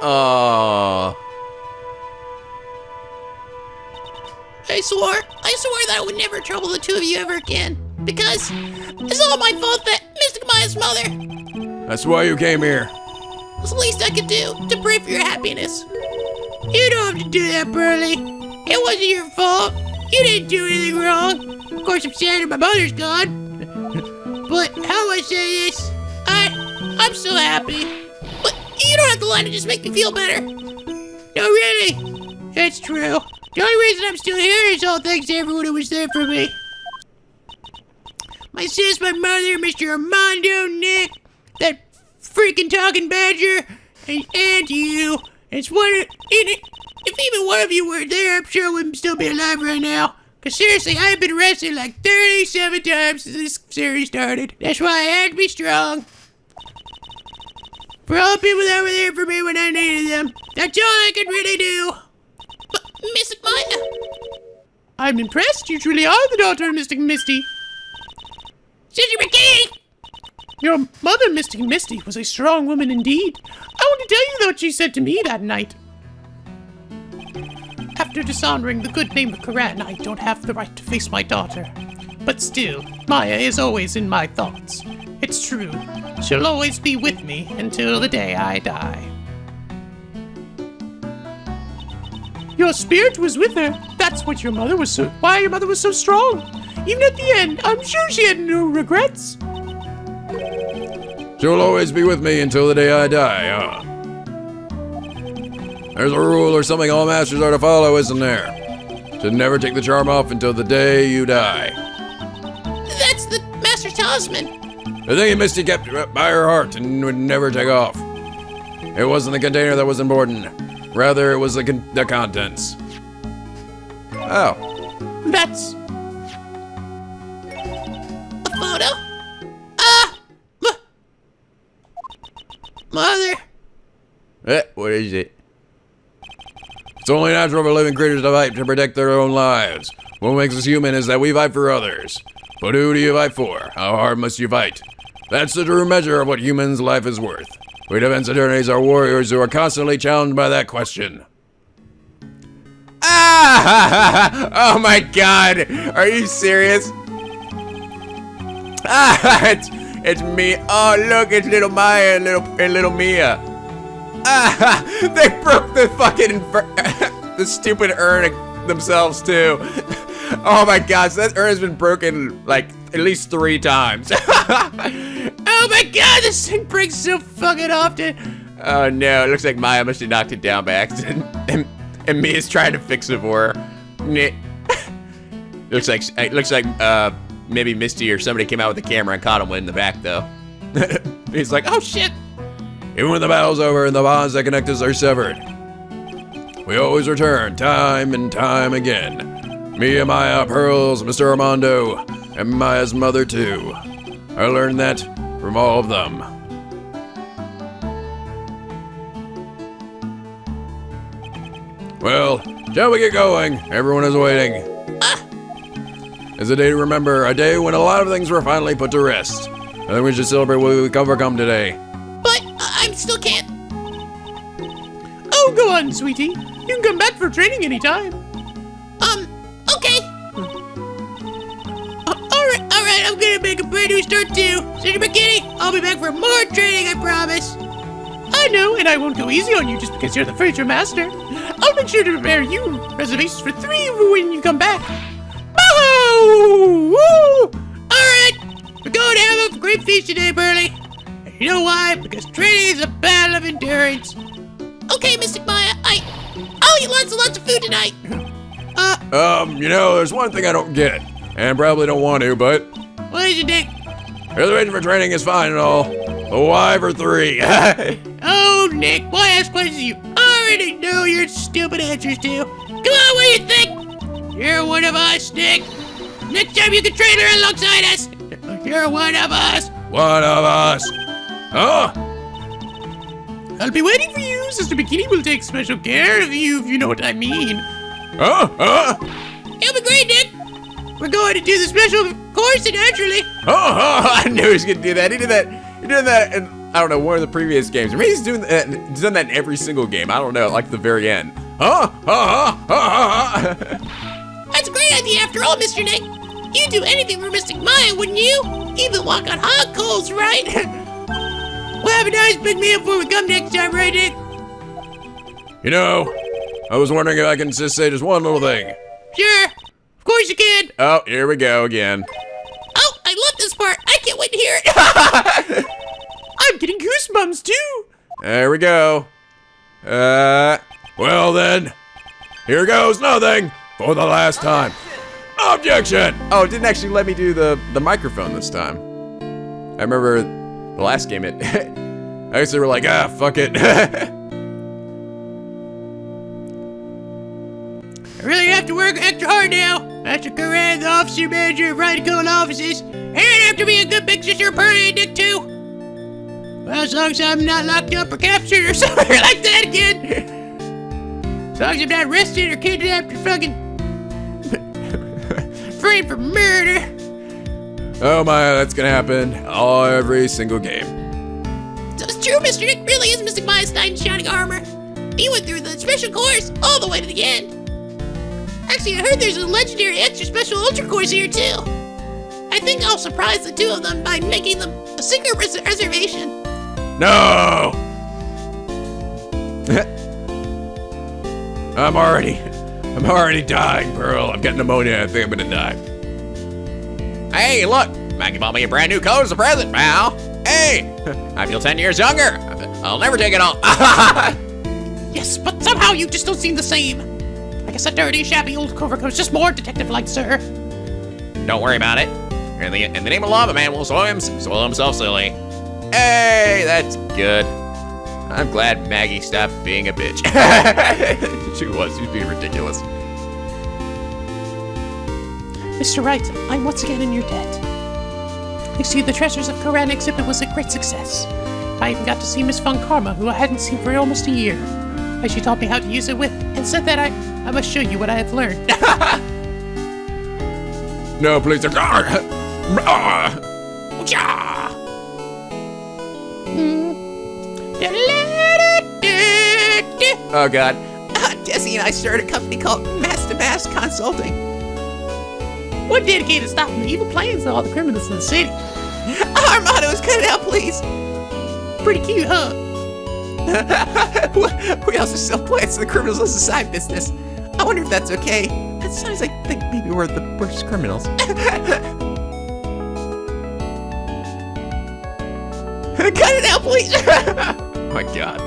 D: Oh.
B: I swore that I would never trouble the two of you ever again. Because it's all my fault that Mystic Maya's mother.
C: That's why you came here.
B: It's the least I could do to pray for your happiness. You don't have to do that, Burley. It wasn't your fault. You didn't do anything wrong. Of course, I'm sad that my mother's gone. But how do I say this? I'm so happy. But you don't have to lie to just make me feel better. No, really. That's true. The only reason I'm still here is all thanks to everyone who was there for me. My sis, my mother, Mr. Armando, Nick, that freaking talking badger, and you. If even one of you were there, I'm sure I wouldn't still be alive right now. Cause seriously, I've been arrested like 37 times since this series started. That's why I had to be strong. For all the people that were there for me when I needed them. That's all I could really do. But Mystic Maya. I'm impressed. You truly are the daughter of Mystic Misty. Sister McKee! Your mother, Mystic Misty, was a strong woman indeed. I want to tell you what she said to me that night. After dishonoring the good name of Karan, I don't have the right to face my daughter. But still, Maya is always in my thoughts. It's true. She'll always be with me until the day I die. Your spirit was with her. That's what why your mother was so strong. Even at the end, I'm sure she had no regrets.
C: She'll always be with me until the day I die, huh? There's a rule or something all masters are to follow, isn't there? Should never take the charm off until the day you die.
B: That's the Master Talisman.
C: The thing Misty kept by her heart and would never take off. It wasn't the container that was important. Rather, it was the contents. Oh.
B: That's... a photo? Mother.
C: What is it? It's only natural for living creatures to fight to protect their own lives. What makes us human is that we fight for others. But who do you fight for? How hard must you fight? That's the true measure of what human's life is worth. We defense eternities are warriors who are constantly challenged by that question.
D: Ah! Oh my god! Are you serious? Ah! It's me. Oh look, it's little Maya and little Mia. Ah! They broke the fucking the stupid urn themselves too. Oh my gosh, that urn has been broken like at least 3 times.
B: Oh Oh my god, this thing breaks so fucking often.
D: Oh no, it looks like Maya must have knocked it down by accident. And Mia's trying to fix it for her. looks like maybe Misty or somebody came out with the camera and caught him in the back though. He's like, oh shit.
C: Even when the battle's over and the bonds that connect us are severed, we always return time and time again. Mia, Maya, Pearls, Mr. Armando, and Maya's mother too. I learned that from all of them. Well, shall we get going? Everyone is waiting. It's a day to remember, a day when a lot of things were finally put to rest. I think we should celebrate what we've overcome today.
B: But I still can't. Oh, go on, sweetie. You can come back for training anytime. Okay. Alright, I'm gonna make a brand new start too. Sister McKinney, I'll be back for more training, I promise. I know, and I won't go easy on you just because you're the future master. I'll make sure to prepare you reservations for 3 when you come back. Woo! Alright, we're going to have a great feast today, Burley. And you know why? Because training is a battle of endurance. Okay, Mystic Maya, I'll eat lots of food tonight.
C: You know, there's one thing I don't get, and probably don't want to, but
B: What is it, Nick?
C: reservation for training is fine and all. But why for 3?
B: Oh, Nick, why ask questions you already know your stupid answers to? Come on, what do you think? You're one of us, Nick. Next time you can train her alongside us. You're one of us.
C: One of us. Huh?
B: I'll be waiting for you. Sister Bikini will take special care of you, if you know what I mean.
C: Huh?
B: It'll be great, Nick. We're going to do the special course naturally.
D: I knew he was gonna do that. He did that in, I don't know, one of the previous games. Or maybe he's doing that, he's done that in every single game. I don't know, like the very end.
B: That's a great idea after all, Mr. Nick. You'd do anything for Mystic Maya, wouldn't you? Even walk on hot coals, right? We'll have a nice big meal before we come next time, right, Nick?
C: You know, I was wondering if I can just say just one little thing.
B: Sure. Of course you can.
D: Oh, here we go again.
B: Oh, I love this part. I can't wait to hear it. I'm getting goosebumps, too.
D: There we go.
C: Well then, here goes nothing for the last time. Objection!
D: Oh, it didn't actually let me do the microphone this time. I remember the last game, I guess they were like, fuck it.
B: I really have to work extra hard now. Master Coran, the officer manager of Wright offices. And I have to be a good big sister of Pearly and Dick, too. Well, as long as I'm not locked up or captured or something like that again. As long as I'm not arrested or kidnapped or fucking framed for murder.
C: Oh my, that's gonna happen every single game.
B: So it's true, Mr. Nick really is Mystic Maya's knight in shining armor. He went through the special course all the way to the end. Actually, I heard there's a legendary extra special ultra course here, too. I think I'll surprise the two of them by making them a secret reservation.
C: No! I'm already dying, Pearl. I've got pneumonia. I think I'm gonna die.
D: Hey, look! Maggie bought me a brand new coat as a present, pal. Hey! I feel 10 years younger. I'll never take it off.
B: Yes, but somehow you just don't seem the same. I guess that dirty, shabby old overcoat's just more detective-like, sir.
D: Don't worry about it. In the name of love, a man will soil himself silly. Hey, that's good. I'm glad Maggie stopped being a bitch. She was being ridiculous.
B: Mr. Wright, I'm once again in your debt. You see, the Treasures of Koran exhibit was a great success. I even got to see Miss Von Karma, who I hadn't seen for almost a year. And she taught me how to use a whip and said that I must show you what I have learned.
C: No, please.
D: Oh god.
B: Desi and I started a company called Master Mass Consulting. We're dedicated to stopping the evil plans of all the criminals in the city. Our motto is cut it out, please. Pretty cute, huh? We also sell plants to the criminals as a side business. I wonder if that's okay. That sounds like I think maybe we're the worst criminals.
D: Cut it out, please. Oh my god.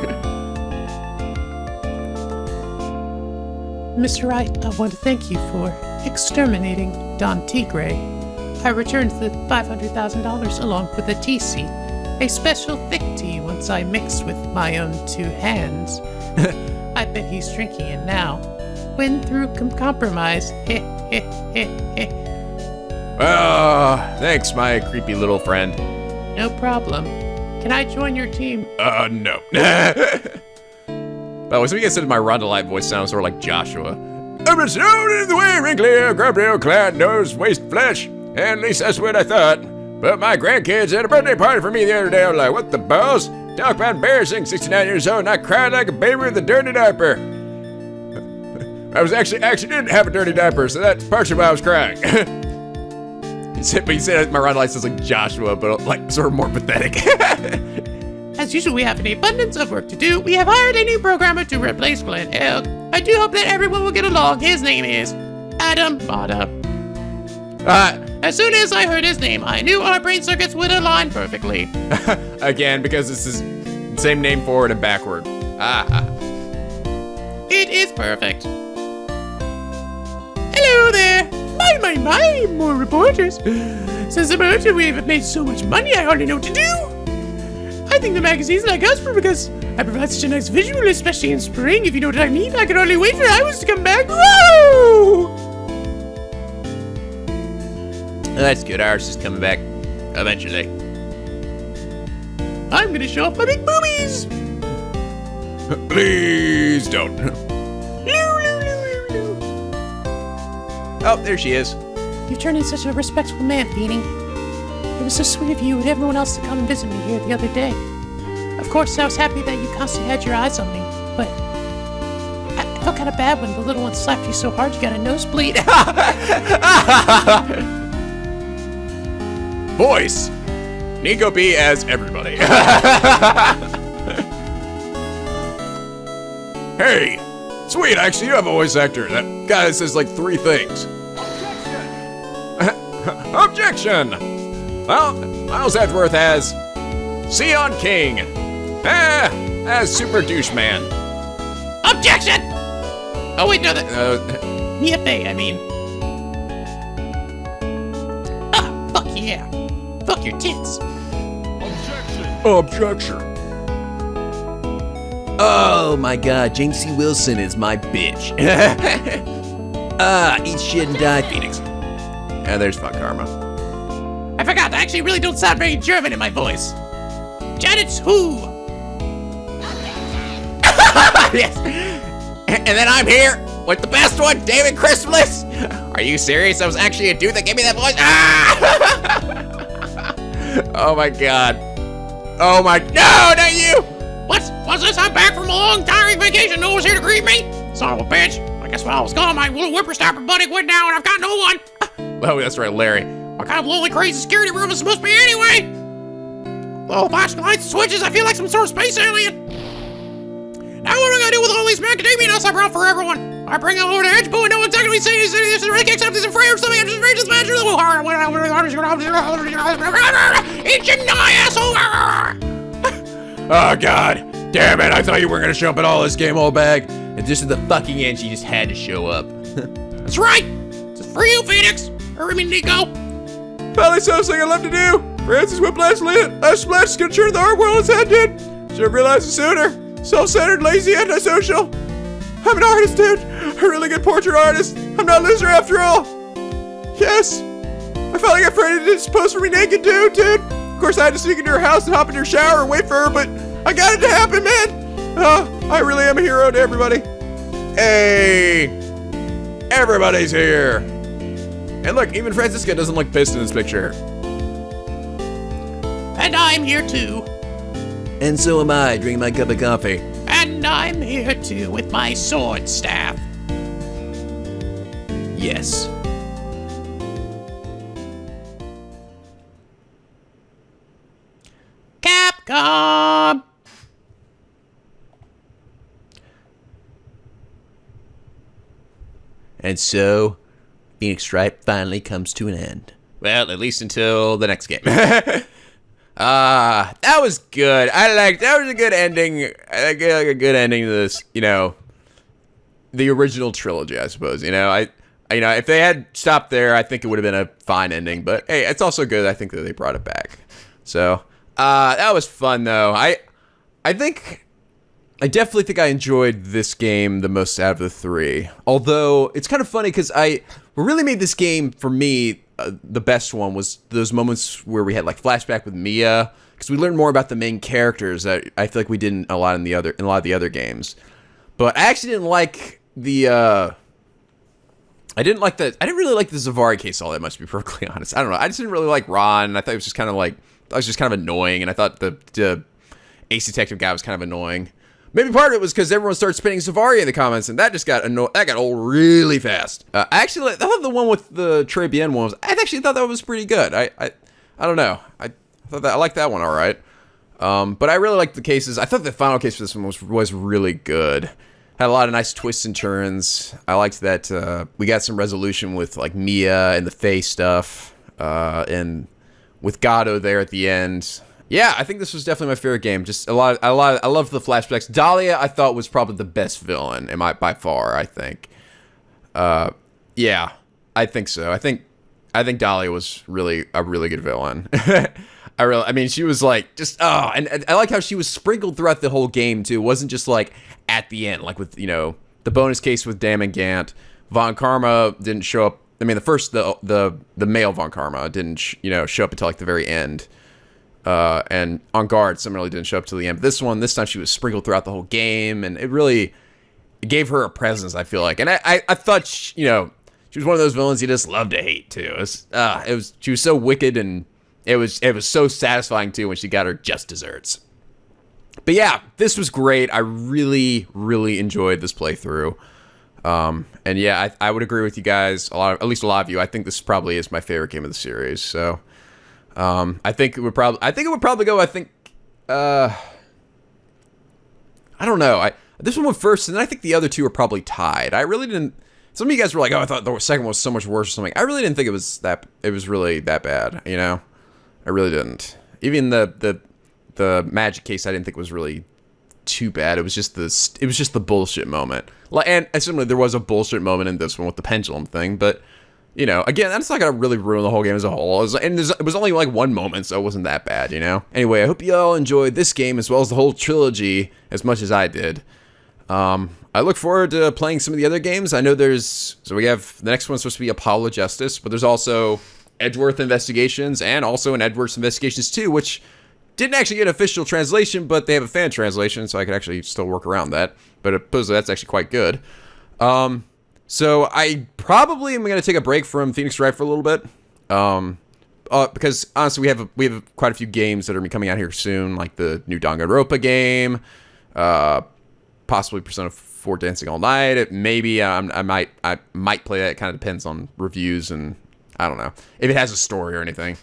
E: Mr. Wright, I want to thank you for exterminating Don Tigre. I returned the $500,000 along with a tea seat, a special thick tea once I mixed with my own 2 hands. I bet he's drinking it now. Win through compromise. Heh heh heh heh.
D: Thanks, my creepy little friend.
E: No problem. Can I join your team?
D: No. By the way, so we get said my Rondalite voice sounds sort of like Joshua. I'm a snowed in the way, wrinkly, grubtail, clown nose, waste flesh. At least that's what I thought. But my grandkids had a birthday party for me the other day. I was like, what the balls? Talk about embarrassing, 69 years old, and I cried like a baby with a dirty diaper. I actually didn't have a dirty diaper, so that's partially why I was crying. He said my Rondalite sounds like Joshua, but like sort of more pathetic.
E: As usual, we have an abundance of work to do. We have hired a new programmer to replace Glenn Elk. I do hope that everyone will get along. His name is Adam Mata. As soon as I heard his name, I knew our brain circuits would align perfectly.
D: Again, because this is the same name forward and backward.
E: It is perfect. Hello there. My, more reporters. Since the merger, we have made so much money, I hardly know what to do. I think the magazine's like us because I provide such a nice visual, especially in spring, if you know what I mean. I can hardly wait for Iowas to come back. Whoa!
D: That's good. Ours is coming back eventually.
E: I'm gonna show off my big boobies.
D: Please don't. Oh, there she is.
E: You've turned into such a respectable man, Beanie. It was so sweet of you and everyone else to come and visit me here the other day. Of course, I was happy that you constantly had your eyes on me, but I felt kind of bad when the little one slapped you so hard you got a nosebleed.
D: Voice. NicoB as everybody. Hey, sweet, actually you have a voice actor. That guy says like 3 things. Objection! Well, Miles Edgeworth as Sion King. As Super Douche Man.
E: Objection! Oh wait, no, Mia Fey, I mean. Fuck yeah. Fuck your tits.
D: Objection.
A: Oh my god, James C. Wilson is my bitch. Eat shit and die, Phoenix.
D: And there's Fuck Karma.
E: I forgot, I actually really don't sound very German in my voice. Janet's who?
D: Yes. And then I'm here with the best one, David Christmas. Are you serious? That was actually a dude that gave me that voice. Oh my god. Oh my, no, not you.
B: What's this? I'm back from a long, tiring vacation. No one's here to greet me? Son of a bitch. I guess while I was gone, my little whippersnapper buddy went down, and I've got no one.
D: Oh, that's right, Larry.
B: What kind of lonely, crazy security room is supposed to be anyway? Little flashing lights and switches, I feel like some sort of space alien. Now what am I gonna do with all these macadamia nuts I brought for everyone? I bring them over to Edgeboo and no one's actually saying this is really except this is free or something. I'm just reading this match. It's your asshole.
A: Oh god, damn it, I thought you weren't gonna show up at all this game, old bag. And just at the fucking end, she just had to show up.
B: That's right. It's for you, Phoenix. Or I mean, Nico.
C: Finally something I love to do. Francis Whiplash lit. Last splash is gonna turn the art world its head, dude. Should have realized it sooner. Self-centered, lazy, antisocial. I'm an artist, dude. A really good portrait artist. I'm not a loser after all. Yes. I felt like I afraid it was supposed to be naked, dude. Of course, I had to sneak into her house and hop in her shower and wait for her, but I got it to happen, man. I really am a hero to everybody.
D: Hey, everybody's here. And look, even Francisca doesn't look pissed in this picture.
E: And I'm here too.
A: And so am I, drinking my cup of coffee.
E: And I'm here too with my sword staff.
A: Yes.
E: Capcom!
A: And so, Phoenix Stripe finally comes to an end.
D: Well, at least until the next game. That was
A: good. That was a good ending. I like a good ending to this, you know, the original trilogy, I suppose. You know, if they had stopped there, I think it would have been a fine ending. But hey, it's also good, I think, that they brought it back. So that was fun, though. I definitely think I enjoyed this game the most out of the three. Although it's kind of funny because what really made this game for me the best one was those moments where we had like flashback with Mia, because we learned more about the main characters that I feel like we didn't a lot of the other games. But I actually didn't like I didn't really like the Zavari case all that much, to be perfectly honest. I don't know. I just didn't really like Ron. I thought it was just kind of annoying, and I thought the Ace Detective guy was kind of annoying. Maybe part of it was because everyone started spinning Zavari in the comments, and that just got old really fast. I thought the one with the Tribulations one I actually thought that was pretty good. I don't know. I liked that one all right. But I really liked the cases. I thought the final case for this one was really good. Had a lot of nice twists and turns. I liked that we got some resolution with like Mia and the Faye stuff, and with Gato there at the end. Yeah, I think this was definitely my favorite game. Just I love the flashbacks. Dahlia, I thought, was probably the best villain by far, I think. Yeah, I think so. I think Dahlia was really a really good villain. I mean, she was like just and I like how she was sprinkled throughout the whole game too. It wasn't just like at the end, like with, you know, the bonus case with Dam and Gant. Von Karma didn't show up. I mean, the male Von Karma didn't show up until like the very end. And On Guard similarly didn't show up till the end. But this time she was sprinkled throughout the whole game, and it gave her a presence, I feel like. And I thought she was one of those villains you just love to hate too. She was so wicked, and it was so satisfying too when she got her just desserts. But yeah, this was great. I really, really enjoyed this playthrough. And yeah, I would agree with you guys, at least a lot of you. I think this probably is my favorite game of the series. So I think it would probably go. I don't know. This one went first, and I think the other two are probably tied. I really didn't. Some of you guys were like, "Oh, I thought the second one was so much worse" or something. I really didn't think it was really that bad. You know, I really didn't. Even the magic case, I didn't think was really too bad. It was just the bullshit moment. And similarly, there was a bullshit moment in this one with the pendulum thing, but. You know, again, that's not going to really ruin the whole game as a whole. It was only like one moment, so it wasn't that bad, you know? Anyway, I hope you all enjoyed this game as well as the whole trilogy as much as I did. I look forward to playing some of the other games. I know we have, the next one's supposed to be Apollo Justice, but there's also Edgeworth Investigations and also an Edgeworth Investigations 2, which didn't actually get an official translation, but they have a fan translation, so I could actually still work around that. But supposedly that's actually quite good. So I probably am going to take a break from Phoenix Wright for a little bit, because honestly we have quite a few games that are coming out here soon, like the new Danganronpa game, possibly Persona 4 Dancing All Night. Maybe I might play that. It kind of depends on reviews, and I don't know if it has a story or anything.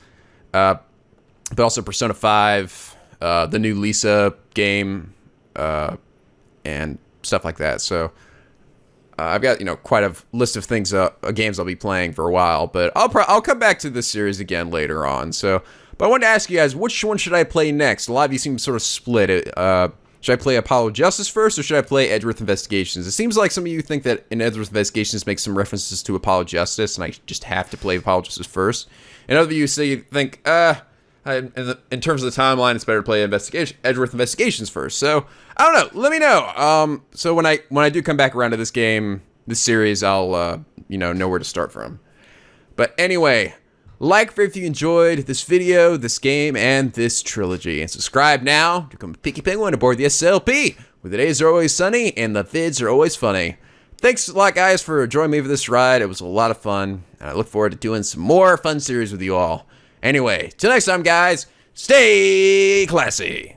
A: But also Persona 5, the new Lisa game, and stuff like that. So. I've got, quite a list of things, games I'll be playing for a while, but I'll come back to this series again later on. So, but I wanted to ask you guys, which one should I play next? A lot of you seem to sort of split it. Should I play Apollo Justice first, or should I play Edgeworth Investigations? It seems like some of you think that in Edgeworth Investigations makes some references to Apollo Justice, and I just have to play Apollo Justice first. And other of you think, in terms of the timeline, it's better to play Edgeworth Investigations first. So I don't know. Let me know. So when I do come back around to this series, I'll know where to start from. But anyway, if you enjoyed this video, this game, and this trilogy, and subscribe now to become a Picky Penguin aboard the SLP, where the days are always sunny and the vids are always funny. Thanks a lot, guys, for joining me for this ride. It was a lot of fun, and I look forward to doing some more fun series with you all. Anyway, till next time, guys, stay classy.